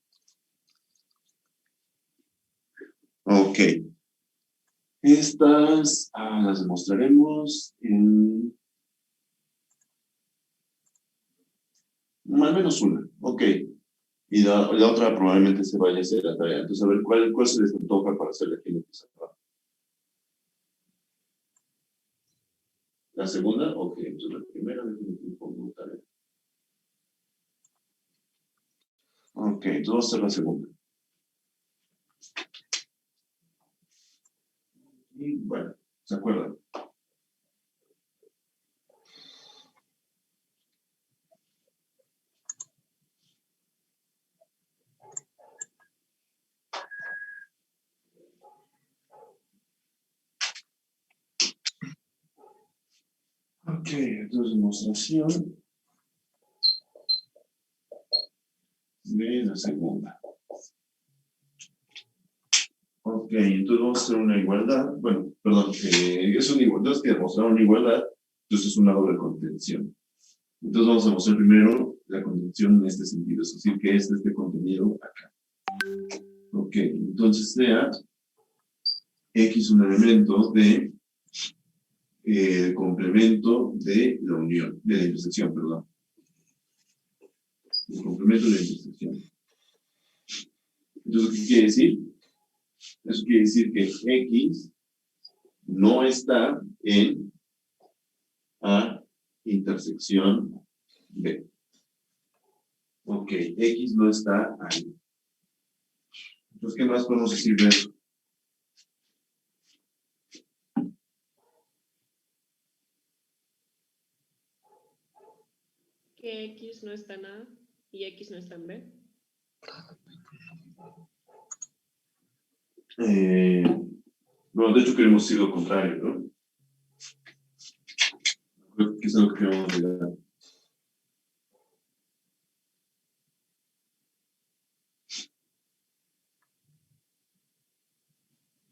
A: Ok. Estas las demostraremos en al menos una. Ok. Y la otra probablemente se vaya a hacer la tarea. Entonces, a ver, ¿cuál se les antoja para hacerle aquí en el pizarrón? ¿La segunda? Ok. Entonces, la primera, déjenme pongo tarea. Ok, entonces vamos a hacer la segunda. Y bueno, ¿Se acuerdan? Ok, entonces demostración de la segunda. Ok, entonces vamos a hacer una igualdad. Bueno, perdón, es una igualdad, es que demostrar una igualdad, entonces es una doble contención. Entonces vamos a mostrar primero la contención en este sentido, es decir, que este contenido acá. Ok, entonces sea X un elemento de complemento de la unión, de la intersección, perdón. El complemento de la intersección. Entonces, ¿qué quiere decir? Eso quiere decir que X no está en A intersección B. Ok, X no está ahí. Entonces, ¿qué más podemos decir de eso?
G: Que X no está en A y X no está en B.
A: Bueno, de hecho queremos decir lo contrario, ¿no? Creo que es algo que queremos llegar.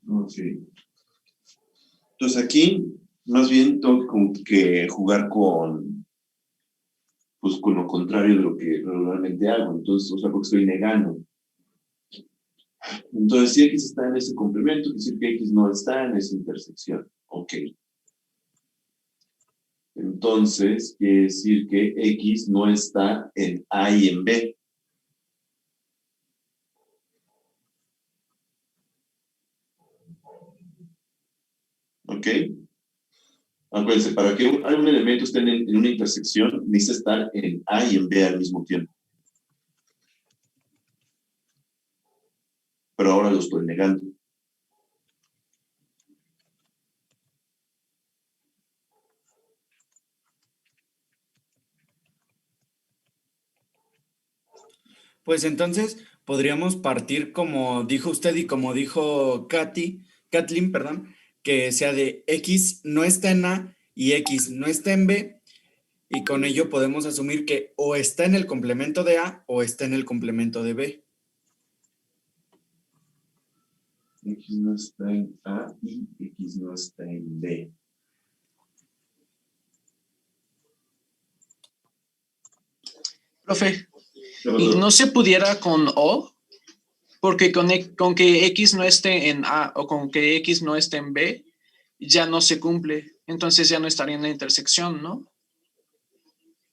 A: Ok. Entonces aquí, más bien tengo como que jugar pues, con lo contrario de lo que normalmente hago. Entonces, o sea, porque estoy negando. Entonces, si X está en ese complemento, quiere decir que X no está en esa intersección. Ok. Entonces, quiere decir que X no está en A y en B. ¿Ok? Acuérdense, para que un elemento esté en una intersección, necesita estar en A y en B al mismo tiempo. Pero ahora lo estoy negando.
C: Pues entonces podríamos partir como dijo usted y como dijo Kathleen, perdón, que sea de X no está en A y X no está en B, y con ello podemos asumir que o está en el complemento de A o está en el complemento de B.
A: X no está en A y X no está en B.
H: Profe,
A: ¿Qué
H: ¿y
A: pasó?
H: no se pudiera con O? Porque con que X no esté en A o con que X no esté en B, ya no se cumple. Entonces ya no estaría en la intersección, ¿no?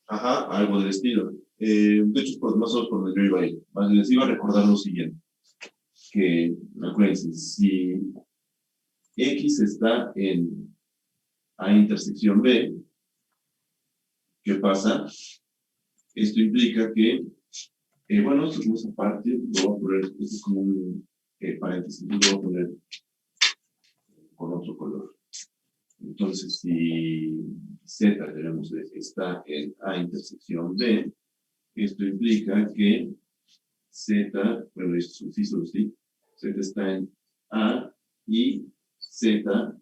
A: Ajá, algo del estilo. De hecho, más o menos por donde yo iba a ir. Les iba a recordar lo siguiente. Que, acuérdense, si X está en A intersección B, ¿qué pasa? Esto implica que, bueno, esto es esa parte, lo voy a poner, esto es como un paréntesis, lo voy a poner con otro color. Entonces, si Z, tenemos, está en A intersección B, esto implica que Z, bueno, esto sí, solo sí, Z está en A y Z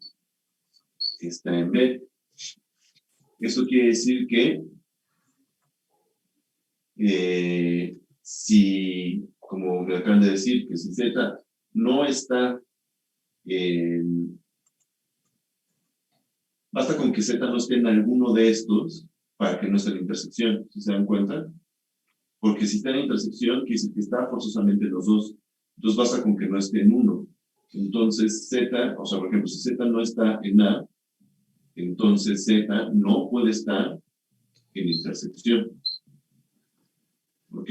A: está en B. Eso quiere decir que si, como me acaban de decir, que si Z no está en... Basta con que Z no esté en alguno de estos para que no esté en la intersección, ¿sí se dan cuenta? Porque si está en la intersección, quiere decir que está forzosamente los dos. Entonces basta con que no esté en uno. Entonces Z, o sea, por ejemplo, si Z no está en A, entonces Z no puede estar en intersección. ¿Ok?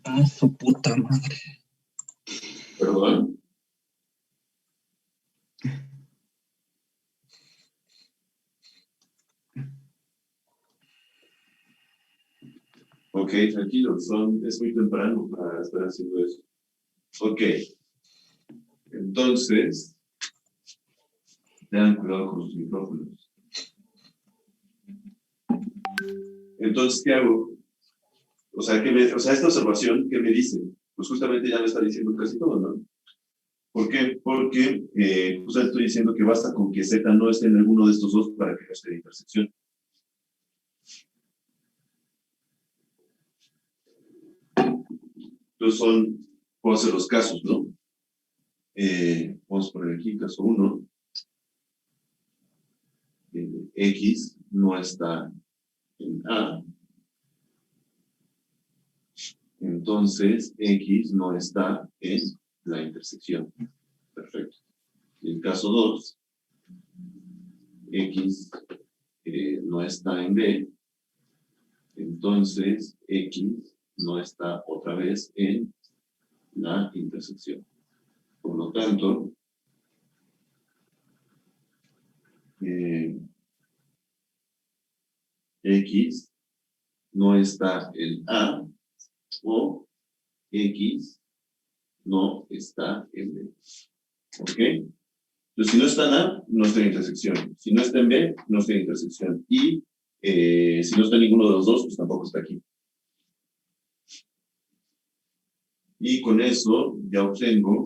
H: Ah, su puta madre.
A: ¿Perdón? Ok, Ok, tranquilo, es muy temprano para estar haciendo eso. Ok, entonces, tengan cuidado con sus micrófonos. Entonces, ¿qué hago? O sea, esta observación, ¿qué me dice? Pues justamente ya me está diciendo casi todo, ¿no? ¿Por qué? Porque justamente estoy diciendo que basta con que Z no esté en alguno de estos dos para que no esté en intersección. Entonces puedo hacer los casos, ¿no? Vamos a poner aquí caso 1. X no está en A. Entonces, X no está en la intersección. Perfecto. Y el caso 2, X no está en B. Entonces, X no está otra vez en la intersección. Por lo tanto, X no está en A o X no está en B. ¿Ok? Entonces, si no está en A, no está en intersección. Si no está en B, no está en intersección. Y si no está en ninguno de los dos, pues tampoco está aquí. Y con eso ya obtengo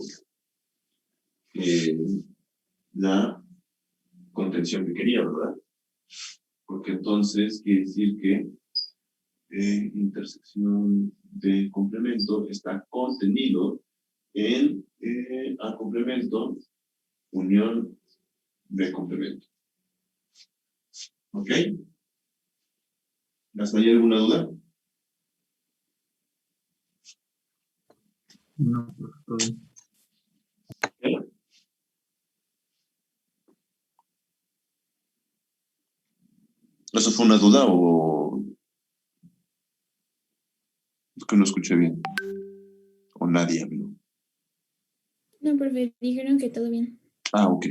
A: la contención que quería, ¿verdad? Porque entonces quiere decir que intersección de complemento está contenido en A complemento, unión B complemento. ¿Ok? ¿Hasta ahí alguna duda?
I: No,
A: ¿Eso fue una duda o es que no escuché bien? ¿O nadie habló?
J: No, profe, dijeron que todo bien.
A: Ah, ok.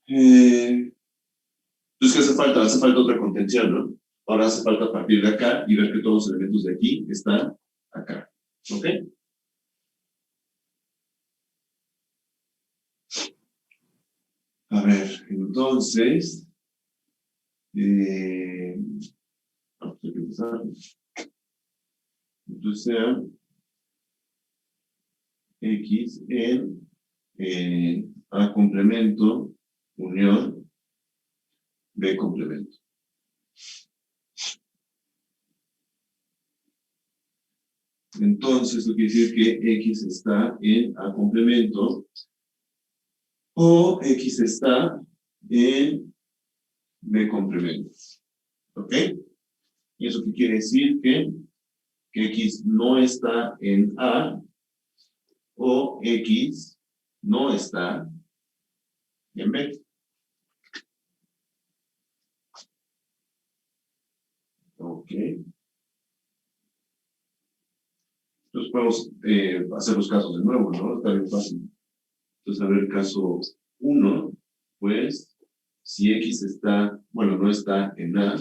A: Entonces, ¿qué hace falta? Hace falta otra contención, ¿no? Ahora hace falta partir de acá y ver que todos los elementos de aquí están acá. ¿Ok? A ver, entonces, vamos a empezar. Entonces sea X en A complemento, unión, B complemento. Entonces, eso quiere decir que X está en A complemento o X está en B complemento. ¿Ok? ¿Y eso qué quiere decir? Que X no está en A o X no está en B. Ok. Entonces podemos hacer los casos de nuevo, ¿no? Está bien fácil. Entonces, a ver, caso 1, pues, si X está, bueno, no está en A,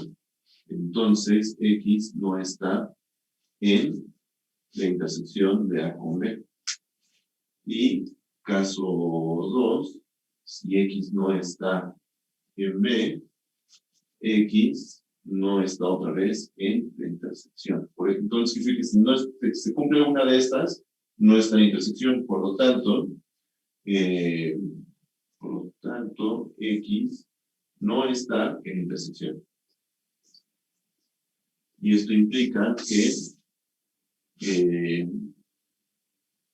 A: entonces X no está en la intersección de A con B. Y caso 2, si X no está en B, X no está otra vez en la intersección. Entonces, quiere decir que si no se cumple una de estas, no está en intersección. Por lo tanto, X no está en intersección. Y esto implica que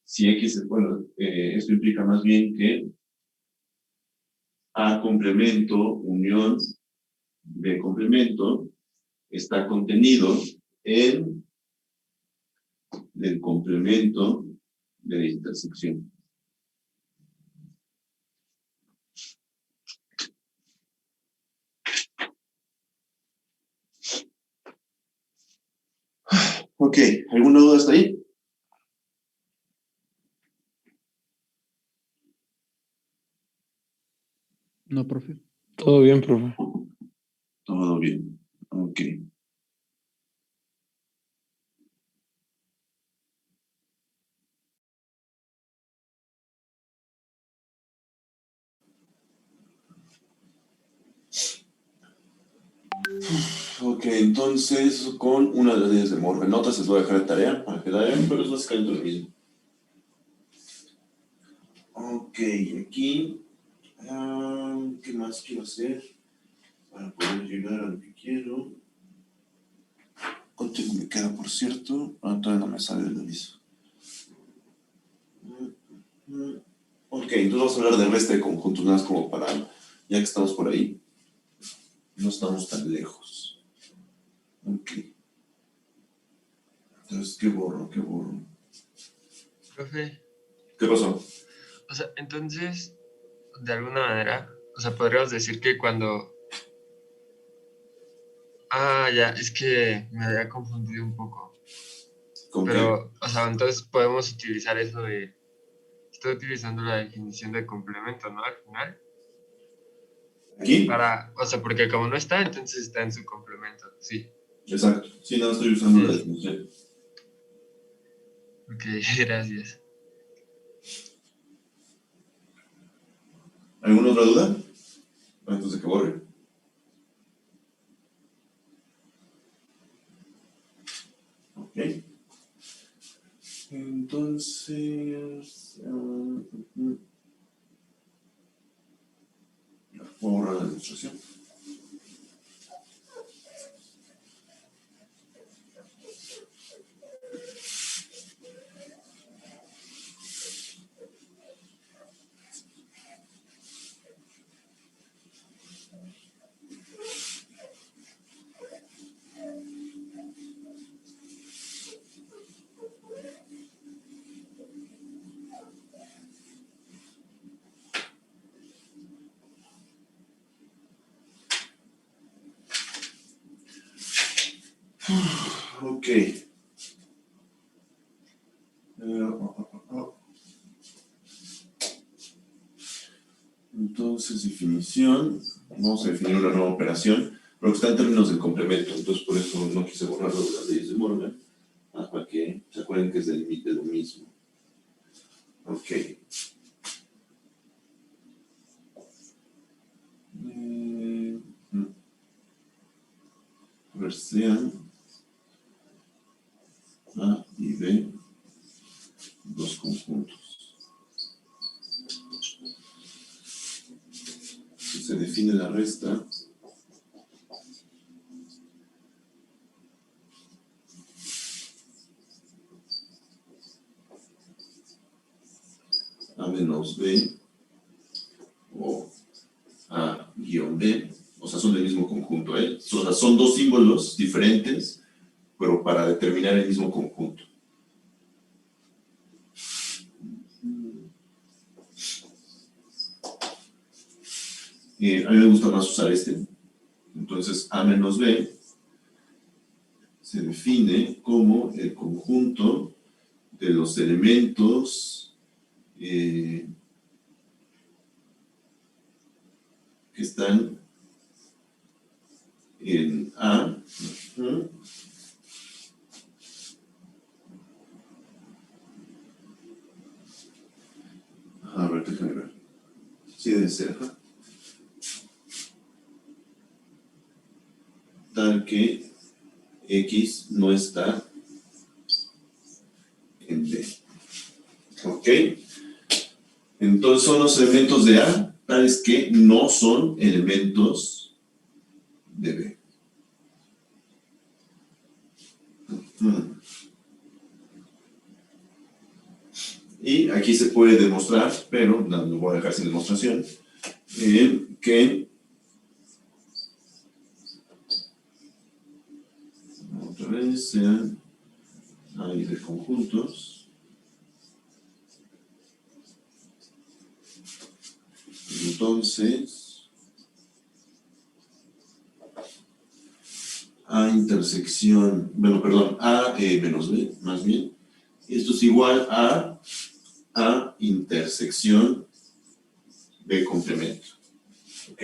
A: si X, bueno, esto implica más bien que A complemento, unión, B complemento, está contenido en el complemento de la intersección. Ok, ¿alguna duda hasta ahí?
I: no, profe.
D: Todo bien, profe.
A: Todo bien. Ok. entonces con una de las leyes de Morgan. Notas les voy a dejar de tarea para que la hagan, pero es básicamente lo mismo. Ok, aquí, ¿qué más quiero hacer para poder llegar a lo que quiero? ¿Cuánto tiempo me queda, por cierto? Todavía no me sale el aviso. Ok, entonces vamos a hablar del resto de conjuntos, nada más como para, ya que estamos por ahí, no estamos tan lejos. Ok. Entonces, ¿qué borro?
I: Profe,
A: ¿Qué pasó?
I: o sea, entonces, de alguna manera, o sea, podríamos decir que cuando... Ah, ya, es que me había confundido un poco.
A: ¿Con
I: Pero, o sea, entonces podemos utilizar eso de... Estoy utilizando la definición de complemento, ¿no? Al final.
A: qué? ¿Aquí?
I: Para, o sea, porque como no está, entonces está en su complemento, sí.
A: Exacto. Sí, no estoy usando la definición.
I: Ok, gracias.
A: ¿Alguna otra duda? Antes de que borre. Ok. Entonces, voy a borrar la demostración. Ok. Entonces, definición. Vamos a definir una nueva operación, pero que está en términos del complemento. Entonces, por eso no quise borrarlo de las leyes de Morgan, para que se acuerden que es del límite de lo mismo. Ok. A ver, sean A y B dos conjuntos. Si se define la resta, A menos B o A guión B, o sea, son del mismo conjunto, ¿eh? O sea, son dos símbolos diferentes, pero para determinar el mismo conjunto. A mí me gusta más usar este. Entonces, A menos B se define como el conjunto de los elementos que están en A. A ver, déjame ver. Sí debe ser. Tal que X no está en B. ¿Ok? Entonces son los elementos de A, tales que no son elementos de B. Y aquí se puede demostrar, pero no, lo voy a dejar sin demostración, que otra vez sean ahí de conjuntos. Entonces, A intersección, bueno, perdón, A menos B, más bien. Esto es igual a intersección B complemento. ¿Ok?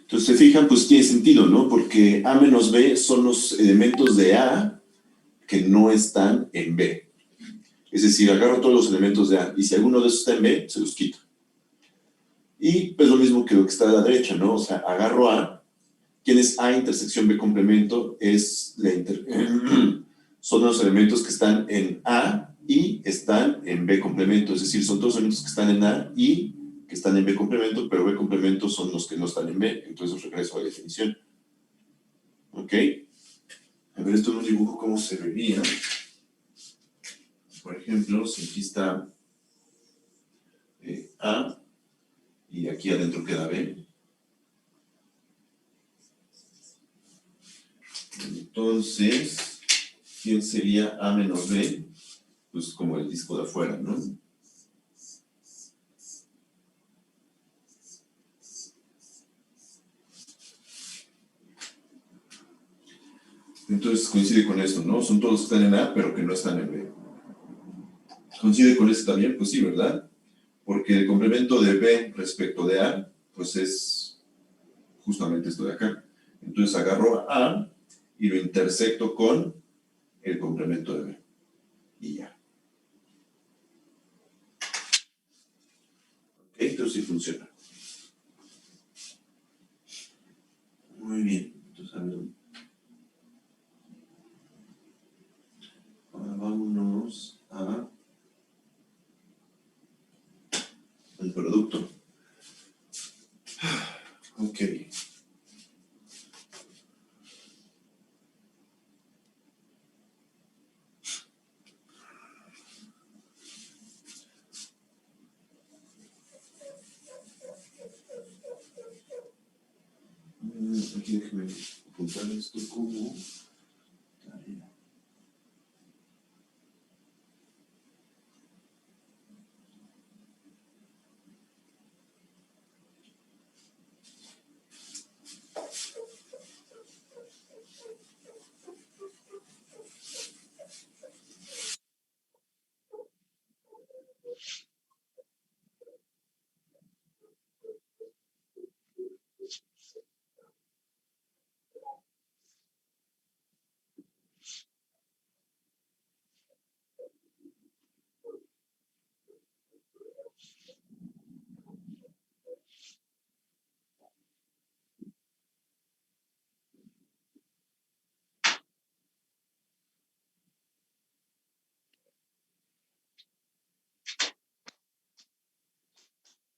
A: Entonces, se fijan, pues tiene sentido, ¿no? Porque A menos B son los elementos de A que no están en B. Es decir, agarro todos los elementos de A y si alguno de esos está en B, se los quito. Y pues lo mismo que lo que está a la derecha, ¿no? O sea, agarro A, ¿quién es A intersección B complemento? Es son los elementos que están en A y están en B complemento, es decir, son todos los elementos que están en A y que están en B complemento, pero B complemento son los que no están en B, entonces regreso a la definición. ¿Ok? A ver, esto en un dibujo, ¿cómo se vería? Por ejemplo, si aquí está A y aquí adentro queda B. Entonces, ¿quién sería A menos B? Pues como el disco de afuera, ¿no? Entonces coincide con esto, ¿no? Son todos los que están en A, pero que no están en B. ¿Coincide con esto también? Pues sí, ¿verdad? Porque el complemento de B respecto de A, pues es justamente esto de acá. Entonces agarro A y lo intersecto con el complemento de B. Y ya. Ok, entonces sí funciona. Muy bien. Entonces, a ver. Ahora vámonos a el producto. Ok. Aquí déjeme apuntar esto como tarea.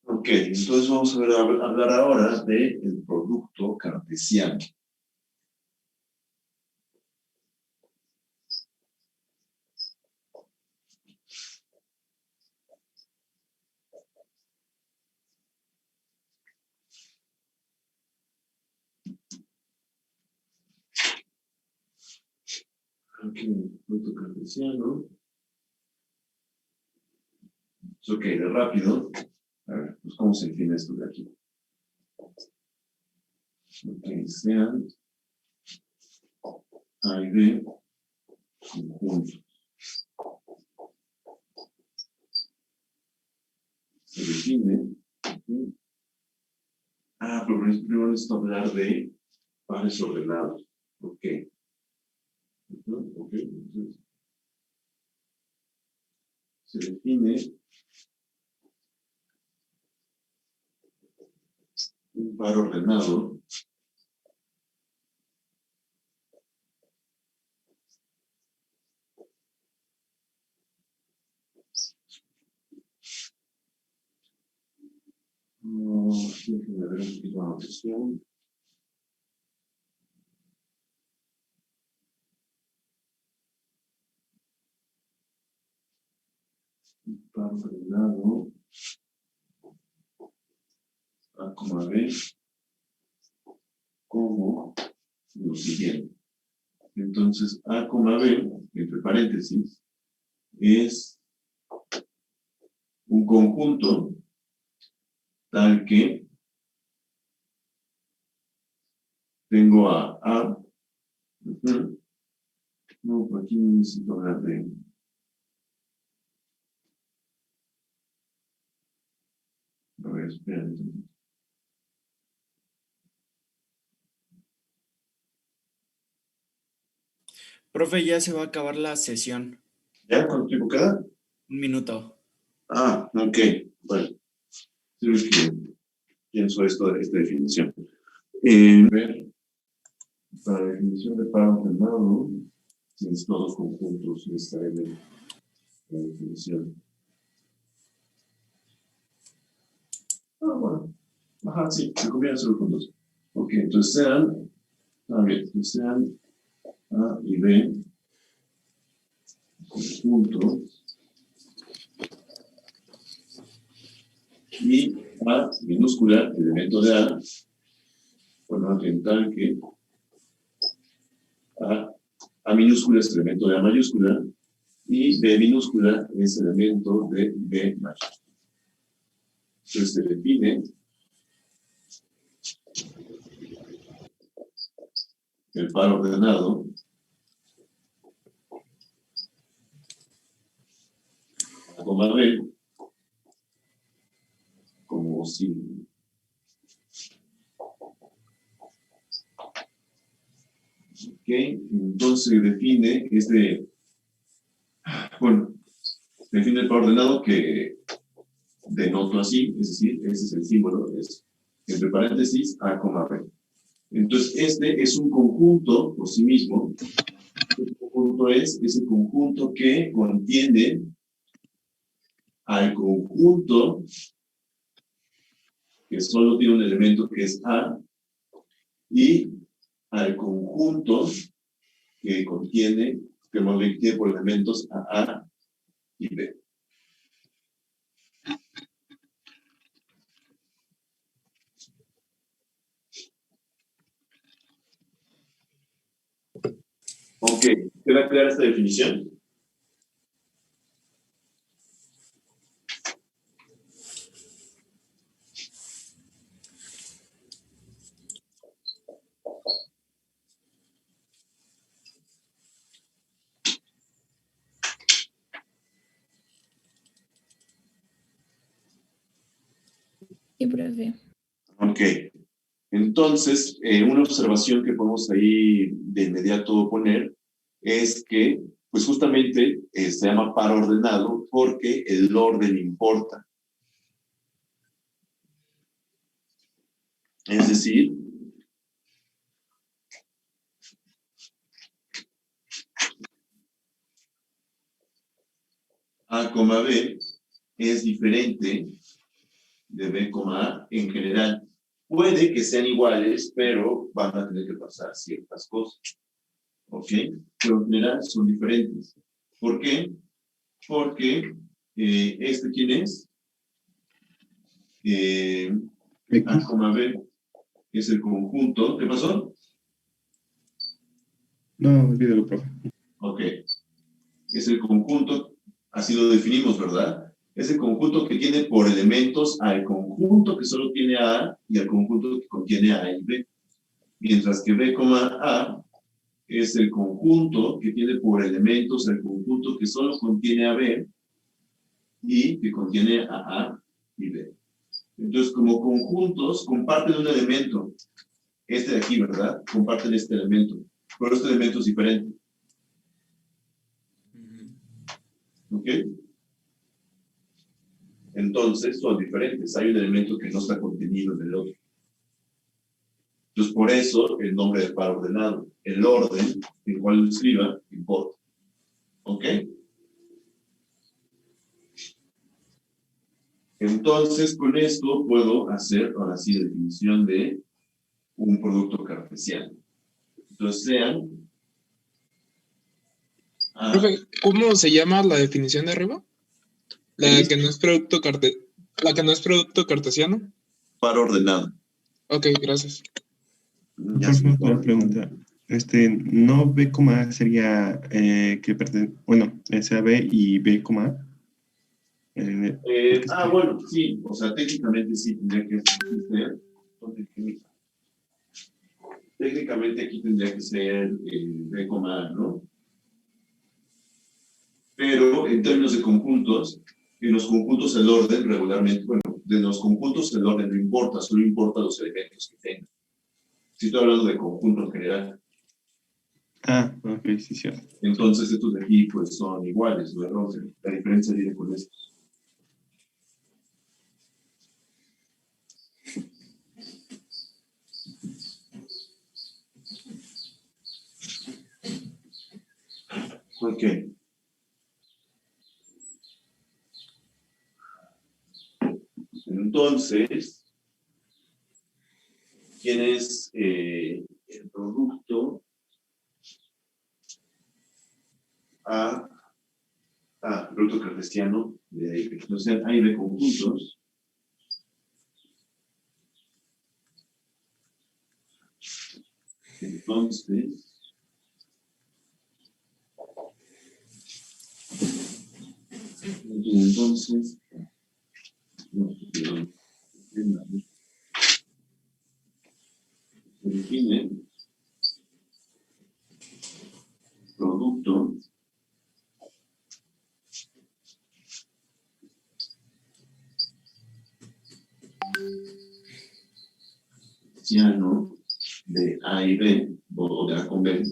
A: Ok, entonces vamos a ver, hablar ahora del producto cartesiano. Ok, producto cartesiano. Es ok, de rápido. A ver, pues cómo se define esto de aquí. Ok, sean A y B conjuntos. Se define. Okay. Pero primero necesito hablar de pares ordenados. Ok. Ok, entonces se define un par ordenado déjenme ver un poquito la notación. Un par ordenado A, B como lo siguiente. Entonces, A, B, entre paréntesis, es un conjunto tal que tengo a A. No, por aquí no necesito hablar de. A ver, esperen.
C: Profe, ya se va a acabar la sesión.
A: ¿Ya? ¿Cuánto tiempo queda?
C: Un minuto.
A: Ah, ok. Bueno. Sí, es que pienso esta definición. A ver, para la definición de par ordenado, tienes todos los conjuntos necesariamente. La definición. Bueno. Ajá, sí, se combinan solo con dos. Ok, entonces sean, a ver, entonces sean A y B conjuntos y A minúscula, elemento de A, bueno, en tanque, A minúscula es elemento de A mayúscula y B minúscula es elemento de B mayúscula. Entonces se define el par ordenado A, B como símbolo. Ok, entonces define define el par ordenado que denoto así, es decir, ese es el símbolo, es entre paréntesis A, B. Entonces, este es un conjunto por sí mismo. El conjunto es ese conjunto que contiene al conjunto que solo tiene un elemento que es A y al conjunto que contiene, que tiene por elementos A y B. Ok, ¿queda clara esta definición?
J: Sí, profe.
A: Ok. Entonces, una observación que podemos ahí de inmediato poner es que, pues justamente se llama par ordenado porque el orden importa. Es decir, A, B es diferente de B, A en general. Puede que sean iguales, pero van a tener que pasar ciertas cosas. ¿Ok? Pero en general son diferentes. ¿Por qué? Porque ¿quién es? A, B es el conjunto. ¿Qué pasó?
B: No, olvídalo, profe.
A: Ok. Es el conjunto, así lo definimos, ¿verdad? Es el conjunto que tiene por elementos al conjunto que solo tiene A y al conjunto que contiene A y B. Mientras que B, A es el conjunto que tiene por elementos al conjunto que solo contiene a B y que contiene a y B. Entonces, como conjuntos, comparten un elemento. Este de aquí, ¿verdad? Comparten este elemento. Pero este elemento es diferente. ¿Ok? Entonces, son diferentes. Hay un elemento que no está contenido en el otro. Entonces, por eso, el nombre de par ordenado. El orden en cual lo escriba importa. ¿Ok? Entonces, con esto puedo hacer, ahora sí, la definición de un producto cartesiano. Entonces, sean...
K: Profe, ¿cómo se llama la definición de arriba? La que no es producto cartesiano.
A: Par ordenado.
K: Ok, gracias.
A: Ya se me
B: Una pregunta. No B, A sería que pertenece, bueno, sea B y B, A.
A: Bueno, sí, o sea, técnicamente sí tendría que ser. Técnicamente aquí tendría que ser B, A, ¿no? Pero en términos de conjuntos, en los conjuntos el orden regularmente, bueno, de los conjuntos el orden no importa, solo importa los elementos que tengan. Sí estoy hablando de conjunto en general.
B: Ah, ok, sí, cierto.
A: Entonces estos de aquí pues son iguales, ¿verdad? O sea, la diferencia viene con estos. Ok. Entonces, ¿quién es el producto producto cartesiano de A y B? Entonces, A y B conjuntos. Entonces, no, perdón, se define producto cartesiano de A y B, o de A con B,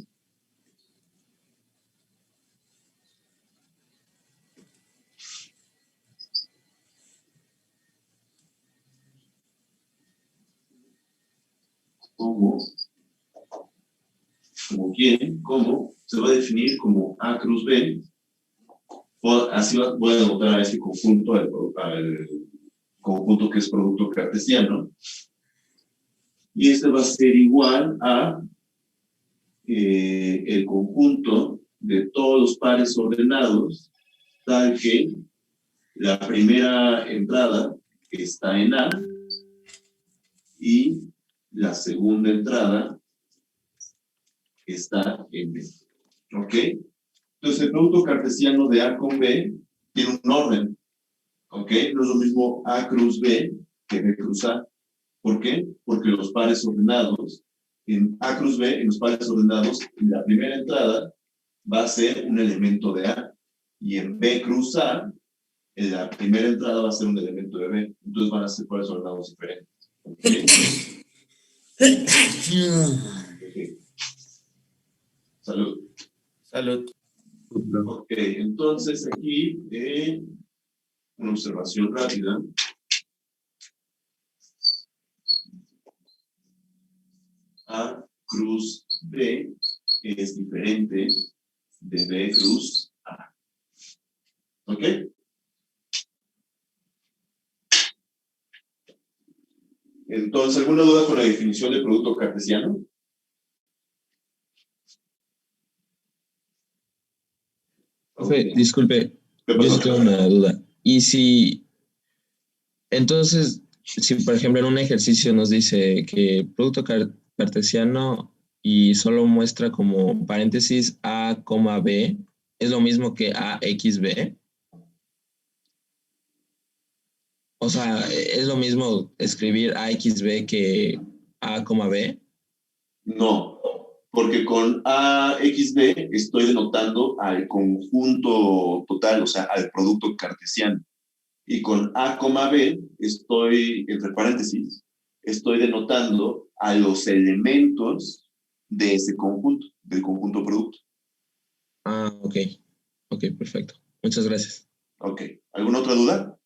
A: como quién, cómo, se va a definir como A cruz B, así voy a denotar a este conjunto, al conjunto que es producto cartesiano, y este va a ser igual a el conjunto de todos los pares ordenados, tal que la primera entrada está en A y la segunda entrada está en B. ¿Ok? Entonces, el producto cartesiano de A con B tiene un orden. ¿Ok? No es lo mismo A cruz B que B cruz A. ¿Por qué? Porque los pares ordenados, en A cruz B, en los pares ordenados, la primera entrada va a ser un elemento de A. Y en B cruz A, en la primera entrada va a ser un elemento de B. Entonces van a ser pares ordenados diferentes. ¿Ok? Okay. Salud.
C: Salud.
A: Ok, entonces aquí una observación rápida. A cruz B es diferente de B cruz A. ¿Ok? Entonces, ¿alguna duda con la definición de producto cartesiano?
F: Profe, disculpe,
A: ¿Qué
F: yo
A: pasó?
F: sí tengo una duda. Y si, entonces, si por ejemplo en un ejercicio nos dice que producto cartesiano y solo muestra como paréntesis A, B, ¿es lo mismo que AXB? O sea, ¿es lo mismo escribir AXB que A, B?
A: No, porque con AXB estoy denotando al conjunto total, o sea, al producto cartesiano. Y con A, B estoy, entre paréntesis, estoy denotando a los elementos de ese conjunto, del conjunto producto.
F: Ah, ok. Ok, perfecto. Muchas gracias.
A: Ok. ¿Alguna otra duda?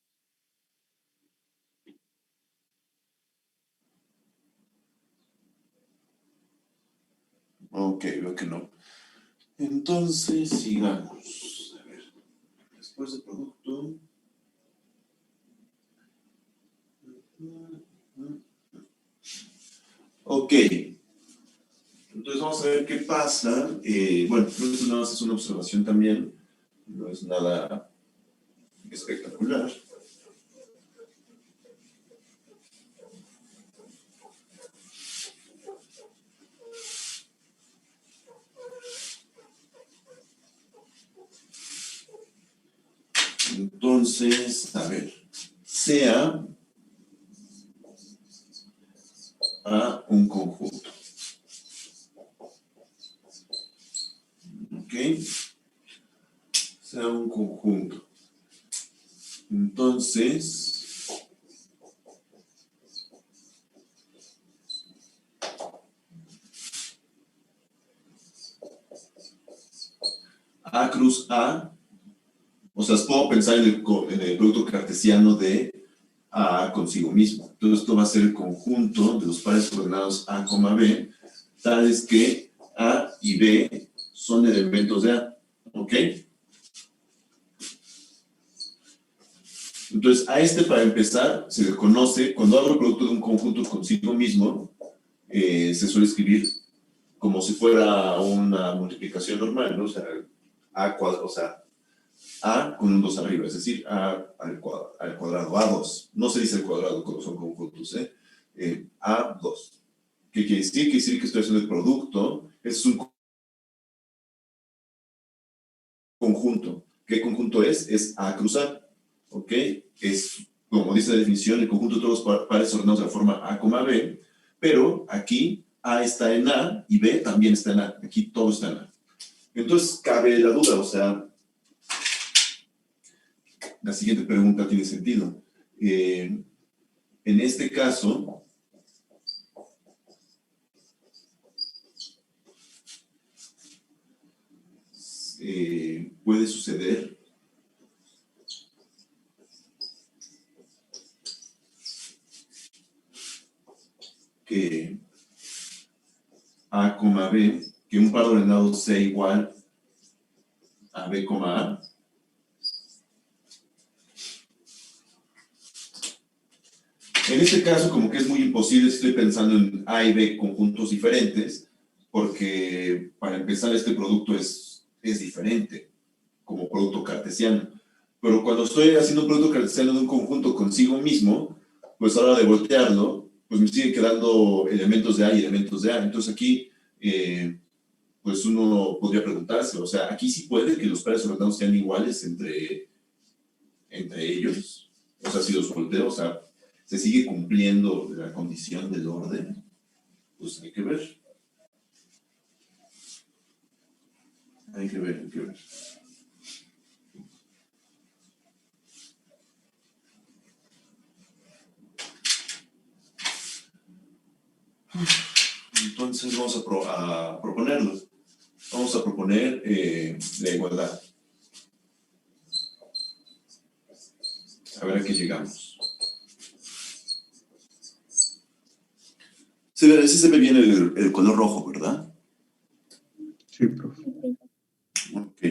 A: Ok, veo que no. Entonces, sigamos. A ver, después del producto. Ok. Entonces vamos a ver qué pasa. Bueno, esto nada más es una observación también. No es nada espectacular. Entonces, a ver, sea a un conjunto. ¿Ok? Sea un conjunto. Entonces, A cruz A, o sea, puedo pensar en el producto cartesiano de A consigo mismo. Entonces, esto va a ser el conjunto de los pares ordenados A, B, tales que A y B son elementos de A. ¿Ok? Entonces, a este, para empezar, se le conoce, cuando hago el producto de un conjunto consigo mismo, se suele escribir como si fuera una multiplicación normal, ¿no? O sea, A cuadrado, o sea, A con un 2 arriba, es decir, A al cuadrado, A2. No se dice al cuadrado cuando son conjuntos, A2. ¿Qué quiere decir? Quiere decir que estoy haciendo el producto, es un conjunto. ¿Qué conjunto es? Es A cruzar, ¿ok? Es, como dice la definición, el conjunto de todos los pares ordenados de la forma A, B, pero aquí A está en A y B también está en A. Aquí todo está en A. Entonces, cabe la duda, o sea, la siguiente pregunta tiene sentido. En este caso, puede suceder que A, B, que un par ordenado sea igual a B, A. En este caso, como que es muy imposible, estoy pensando en A y B conjuntos diferentes, porque para empezar este producto es diferente, como producto cartesiano. Pero cuando estoy haciendo un producto cartesiano de un conjunto consigo mismo, pues a la hora de voltearlo, pues me siguen quedando elementos de A y elementos de A. Entonces aquí, pues uno podría preguntarse, o sea, aquí sí puede que los pares ordenados sean iguales entre ellos. O sea, si los volteo, o sea, se sigue cumpliendo la condición del orden, pues hay que ver. Hay que ver. Entonces vamos a proponerlo. Vamos a proponer la igualdad. A ver a qué llegamos. Sí se ve bien el color rojo, ¿verdad?
B: Sí, profe.
A: Ok.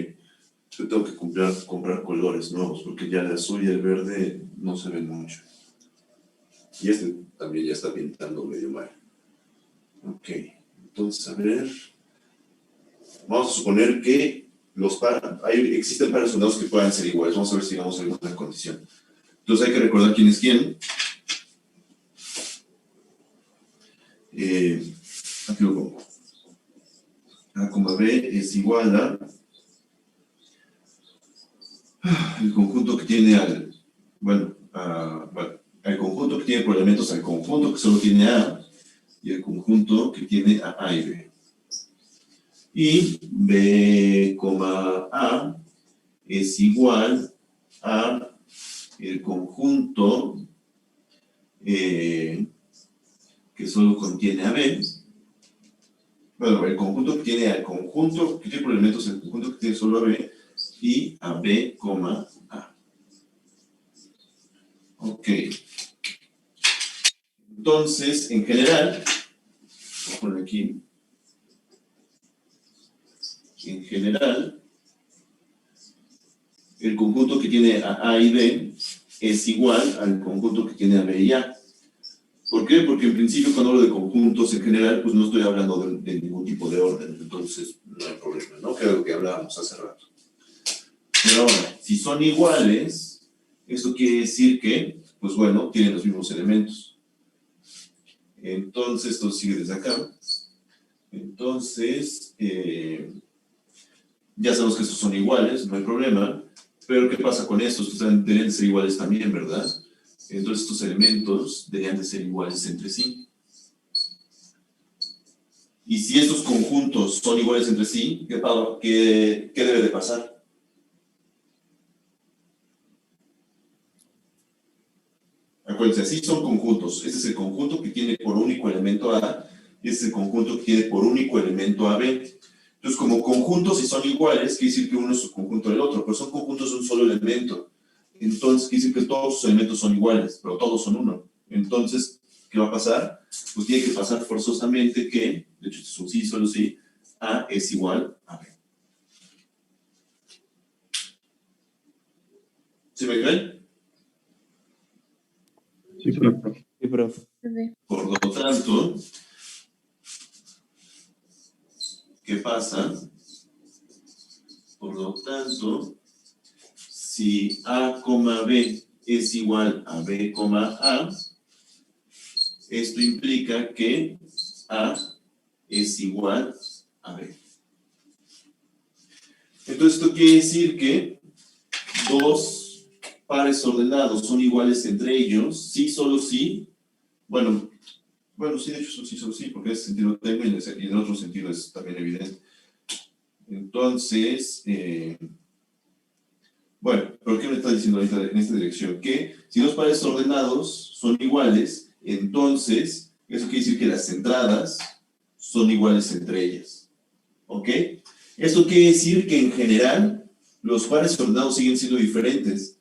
A: Yo tengo que comprar colores nuevos, porque ya el azul y el verde no se ven mucho. Y este también ya está pintando medio mal. Ok. Entonces, a ver. Vamos a suponer que existen pares ordenados que puedan ser iguales. Vamos a ver si llegamos a alguna condición. Entonces hay que recordar quién es quién. Aquí lo pongo. A, B es igual a el conjunto que tiene al conjunto que tiene por elementos al conjunto que solo tiene A y el conjunto que tiene a y B. Y B, A es igual a el conjunto que solo contiene a B. Bueno, el conjunto que tiene al conjunto que tiene por elementos el conjunto que tiene solo a B y a B, A. Ok. Entonces, en general, voy a poner aquí. En general, el conjunto que tiene a y B es igual al conjunto que tiene a B y A. ¿Por qué? Porque en principio cuando hablo de conjuntos en general, pues no estoy hablando de ningún tipo de orden, entonces no hay problema, ¿no? Que es lo que hablábamos hace rato. Pero ahora, si son iguales, esto quiere decir que, pues bueno, tienen los mismos elementos. Entonces, esto sigue desde acá. Entonces, ya sabemos que estos son iguales, no hay problema. Pero, ¿qué pasa con estos? Estos deberían de ser iguales también, ¿verdad? Entonces, estos elementos deberían de ser iguales entre sí. Y si estos conjuntos son iguales entre sí, ¿qué debe de pasar? Acuérdense, así son conjuntos. Este es el conjunto que tiene por único elemento A y este es el conjunto que tiene por único elemento AB. Entonces, Entonces, como conjuntos, si son iguales, quiere decir que uno es subconjunto del otro, pero son conjuntos de un solo elemento. Entonces, quiere decir que todos sus elementos son iguales, pero todos son uno. Entonces, ¿qué va a pasar? Pues tiene que pasar forzosamente que, de hecho, es un sí, solo sí, A es igual a B. ¿Sí me creen?
B: Sí, profe.
D: Sí, profe.
A: Por lo tanto, ¿qué pasa? Por lo tanto, si A, B es igual a B, A, esto implica que A es igual a B. Entonces, esto quiere decir que dos pares ordenados son iguales entre ellos, sí, solo sí. Bueno, sí, de hecho, sí, solo sí, porque en ese sentido tengo y en el otro sentido es también evidente. Entonces, bueno, ¿pero qué me está diciendo ahorita en esta dirección? Que si dos pares ordenados son iguales, entonces, eso quiere decir que las entradas son iguales entre ellas. ¿Ok? Esto quiere decir que en general los pares ordenados siguen siendo diferentes,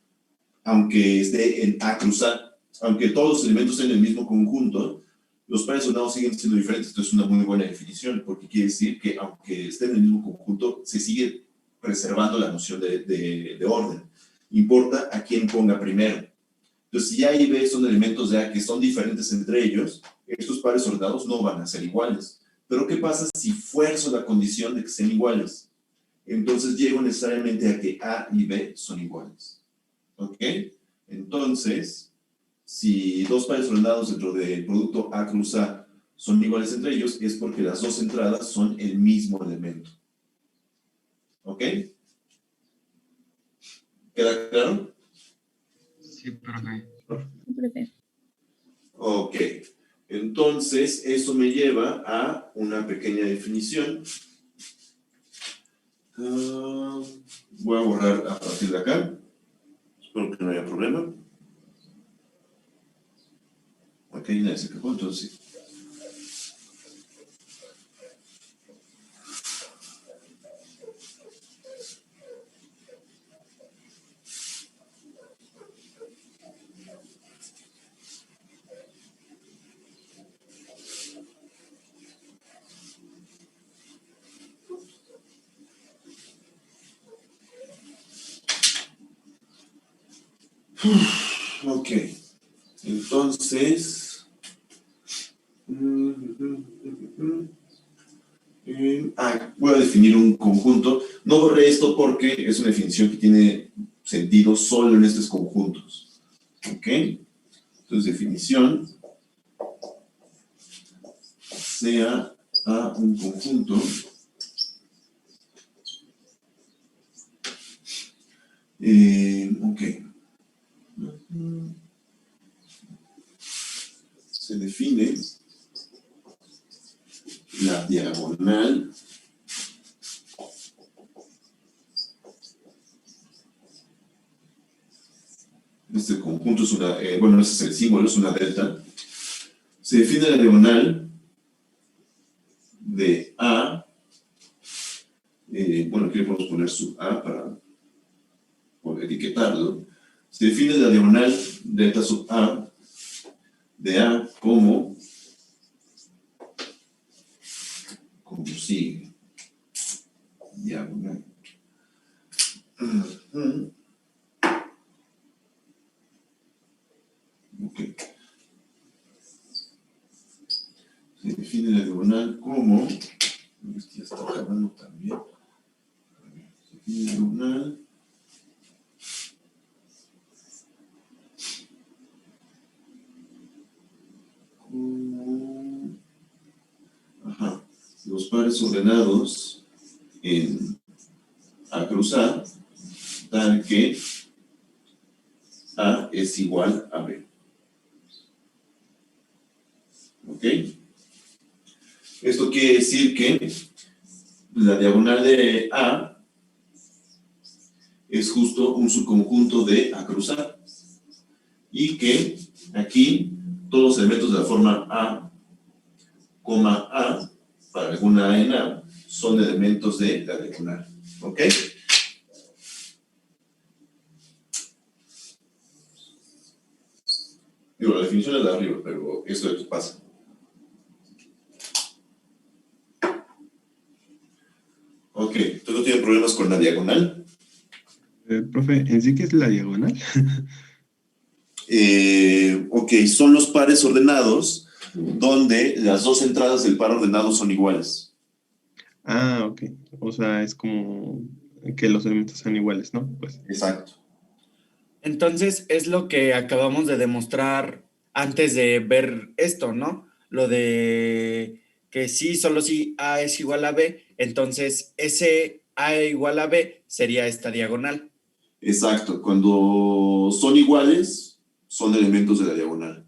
A: aunque esté en A cruz A. Aunque todos los elementos estén en el mismo conjunto, los pares ordenados siguen siendo diferentes. Esto es una muy buena definición, porque quiere decir que aunque estén en el mismo conjunto, se sigue preservando la noción de orden. Importa a quién ponga primero. Entonces, si A y B son elementos de A que son diferentes entre ellos, estos pares ordenados no van a ser iguales. Pero ¿qué pasa si fuerzo la condición de que sean iguales? Entonces llego necesariamente a que A y B son iguales. ¿Ok? Entonces, si dos pares ordenados dentro del producto A cruz A son iguales entre ellos, es porque las dos entradas son el mismo elemento. ¿Ok? ¿Queda claro?
I: Sí, profe.
J: Profe.
A: Ok. Entonces, eso me lleva a una pequeña definición. Voy a borrar a partir de acá. Espero que no haya problema. Ok, nadie se quejó, entonces sí. Ok, entonces, voy a definir un conjunto. No borré esto porque es una definición que tiene sentido solo en estos conjuntos. Ok, entonces definición sea a un conjunto ok. Se define la diagonal este conjunto es una, bueno, ese es el símbolo, es una delta. Se define la diagonal de A, bueno, aquí le podemos poner sub A para etiquetarlo. Se define la diagonal delta sub A de A como sigue. Diagonal. Ok. Se define la diagonal como, ya está acabando también. Se define la diagonal como, los pares ordenados en A cruz A, tal que A es igual a B. ¿Ok? Esto quiere decir que la diagonal de A es justo un subconjunto de A cruz A. Y que aquí todos los elementos de la forma A, A, para alguna A en A, son elementos de la diagonal. ¿Ok? Digo, la definición es la de arriba, pero esto es lo que pasa. Ok, ¿tú no tienes problemas con la diagonal?
B: Profe, ¿en sí qué es la diagonal?
A: Ok, son los pares ordenados donde las dos entradas del par ordenado son iguales.
B: Ah, ok. O sea, es como que los elementos sean iguales, ¿no? Pues.
A: Exacto.
C: Entonces es lo que acabamos de demostrar antes de ver esto, ¿no? Lo de que sí, solo si A es igual a B, entonces ese A igual a B sería esta diagonal.
A: Exacto, cuando son iguales, son elementos de la diagonal.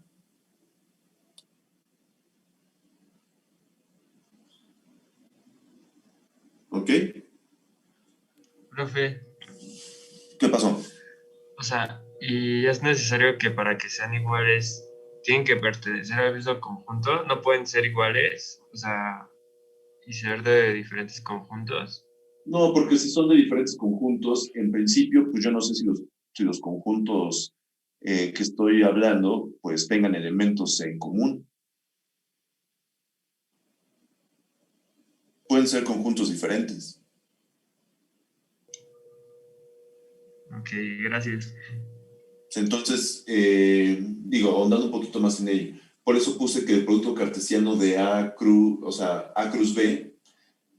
A: ¿Ok?
I: Profe,
A: ¿Qué pasó?
I: o sea, y es necesario que para que sean iguales tienen que pertenecer al mismo conjunto, no pueden ser iguales, o sea, y ser de diferentes conjuntos.
A: No, porque si son de diferentes conjuntos, en principio, pues yo no sé si los conjuntos que estoy hablando, pues tengan elementos en común. Pueden ser conjuntos diferentes.
I: Ok, gracias.
A: Entonces, digo, ahondando un poquito más en ello. Por eso puse que el producto cartesiano de A cruz, o sea, A cruz B,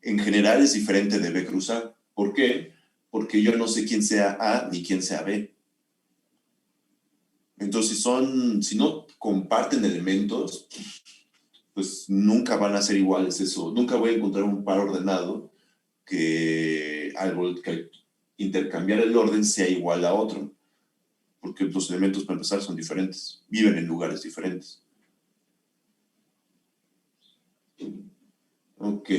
A: en general es diferente de B cruz A. ¿Por qué? Porque yo no sé quién sea A ni quién sea B. Entonces, si no comparten elementos, pues nunca van a ser iguales eso. Nunca voy a encontrar un par ordenado que que intercambiar el orden sea igual a otro. Porque los elementos, para empezar, son diferentes. Viven en lugares diferentes. Ok.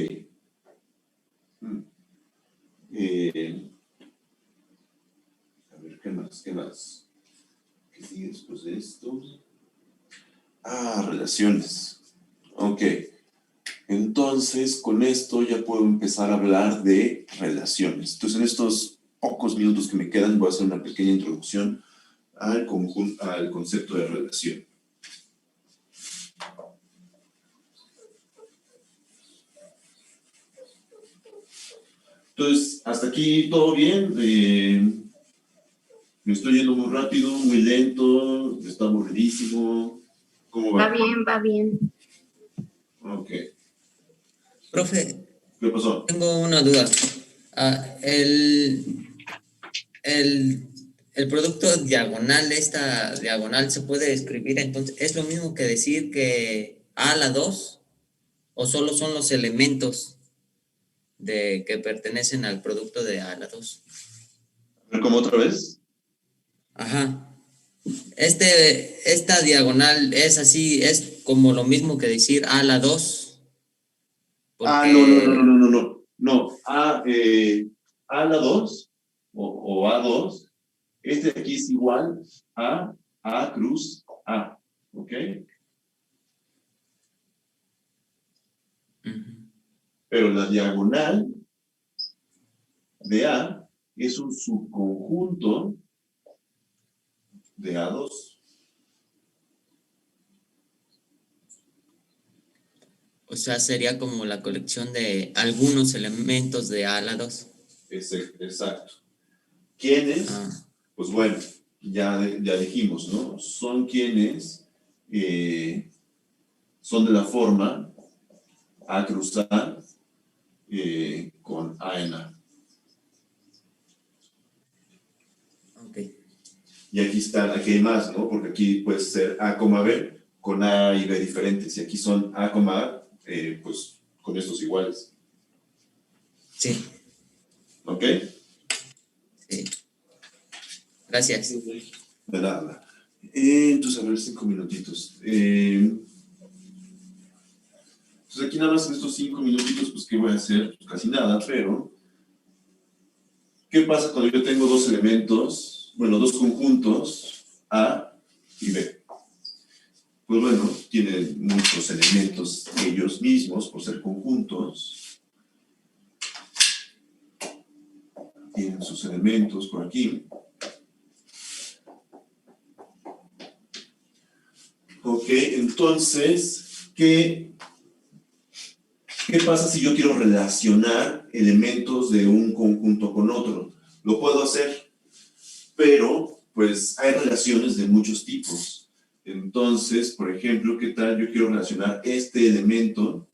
A: A ver, ¿qué más? ¿Qué más? ¿Qué sigue después de esto? Relaciones. Ok. Entonces, con esto ya puedo empezar a hablar de relaciones. Entonces, en estos pocos minutos que me quedan, voy a hacer una pequeña introducción al concepto de relación. Entonces, hasta aquí todo bien. Me estoy yendo muy rápido, muy lento, está aburridísimo. ¿Cómo va?
J: Va bien, va bien.
A: Ok.
L: Profe,
A: ¿Qué pasó?
L: tengo una duda. El producto diagonal, esta diagonal se puede escribir, entonces, ¿es lo mismo que decir que A a la 2? ¿O solo son los elementos que pertenecen al producto de A a la 2?
A: A ver, ¿cómo otra vez?
L: Ajá. Esta diagonal es así, es como lo mismo que decir A a la 2.
A: No. No, A a la 2 o A2, este de aquí es igual a A cruz A, ¿ok? Pero la diagonal de A es un subconjunto de A2.
L: O sea, sería como la colección de algunos elementos de A a la 2.
A: Exacto. ¿Quiénes? Pues bueno, ya dijimos, ¿no? Son quienes son de la forma A cruz A con A en A.
L: Ok.
A: Y aquí hay más, ¿no? Porque aquí puede ser A, B con A y B diferentes. Y aquí son A, A, pues con estos iguales.
L: Sí.
A: ¿Ok?
L: Sí. Gracias.
A: De nada. Entonces, a ver, 5 minutitos. Entonces, aquí nada más en estos 5 minutitos, pues, ¿qué voy a hacer? Pues casi nada, pero ¿qué pasa cuando yo tengo dos elementos, dos conjuntos, A y B? Pues bueno, tienen muchos elementos ellos mismos por ser conjuntos. tienen sus elementos por aquí. Ok, entonces, ¿qué pasa si yo quiero relacionar elementos de un conjunto con otro? Lo puedo hacer, pero pues hay relaciones de muchos tipos. Entonces, por ejemplo, ¿qué tal? Yo quiero relacionar este elemento,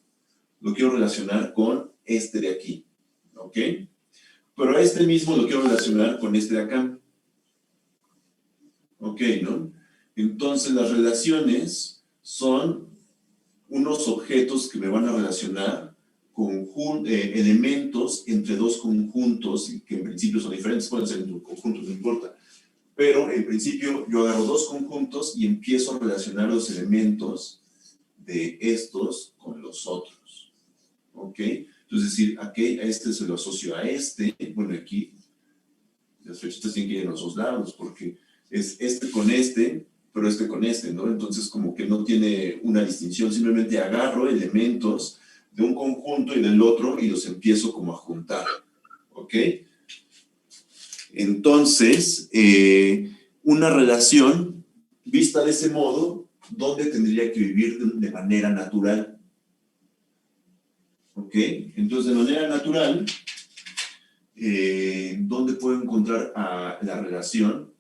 A: lo quiero relacionar con este de aquí, ¿ok? Pero a este mismo lo quiero relacionar con este de acá. ¿Ok, no? Entonces, las relaciones son unos objetos que me van a relacionar elementos entre dos conjuntos que en principio son diferentes, pueden ser entre un conjunto, no importa. Pero en principio yo agarro dos conjuntos y empiezo a relacionar los elementos de estos con los otros. ¿Ok? Entonces, decir, aquí a este se lo asocio a este. Bueno, aquí las flechitas tienen que ir en los dos lados porque es este con este, pero este con este, ¿no? Entonces, como que no tiene una distinción. Simplemente agarro elementos de un conjunto y del otro y los empiezo como a juntar. ¿Ok? Entonces, una relación vista de ese modo, ¿dónde tendría que vivir de manera natural? ¿Ok? Entonces, de manera natural, ¿dónde puedo encontrar la relación?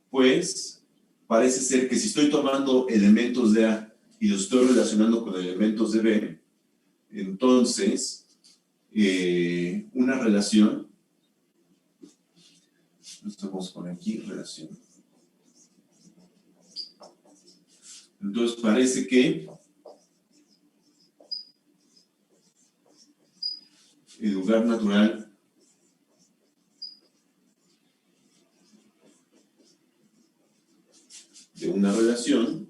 A: Pues, parece ser que si estoy tomando elementos de A y los estoy relacionando con elementos de B, entonces, una relación, vamos a poner aquí, relación. Entonces, parece que el lugar natural de una relación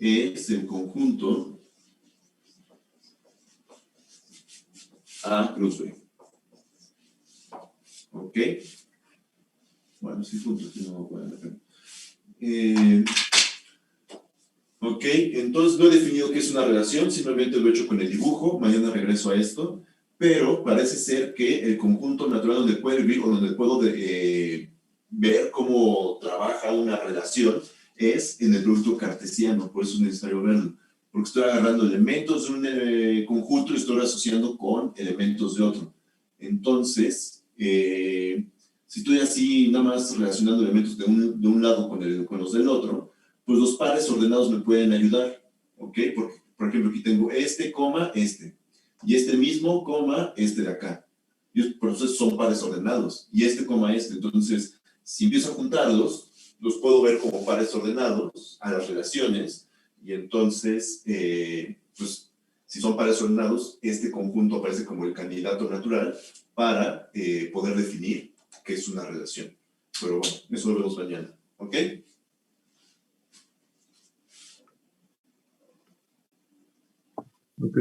A: es el conjunto A cruz B. ¿Ok? Bueno, sí, puntos, aquí no voy a poner. Ok, entonces no he definido qué es una relación, simplemente lo he hecho con el dibujo, mañana regreso a esto, pero parece ser que el conjunto natural donde puedo vivir o donde puedo ver cómo trabaja una relación es en el producto cartesiano, por eso es necesario verlo, porque estoy agarrando elementos de un conjunto y estoy asociando con elementos de otro. Entonces, si estoy así nada más relacionando elementos de un lado con los del otro, pues los pares ordenados me pueden ayudar, ¿ok? Porque, por ejemplo, aquí tengo este, coma, este. Y este mismo, coma, este de acá. Y por eso son pares ordenados. Y este, coma, este. Entonces, si empiezo a juntarlos, los puedo ver como pares ordenados a las relaciones. Y entonces, pues, si son pares ordenados, este conjunto aparece como el candidato natural para poder definir qué es una relación. Pero bueno, eso lo vemos mañana, ¿ok?
M: Ok.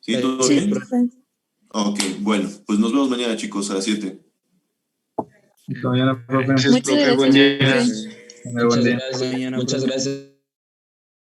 A: ¿Sí? ¿Todo bien? Ok, bueno, pues nos vemos mañana, chicos, a las 7.
M: Hasta mañana, profe.
K: Gracias, profe. Buen día.
F: Muchas gracias.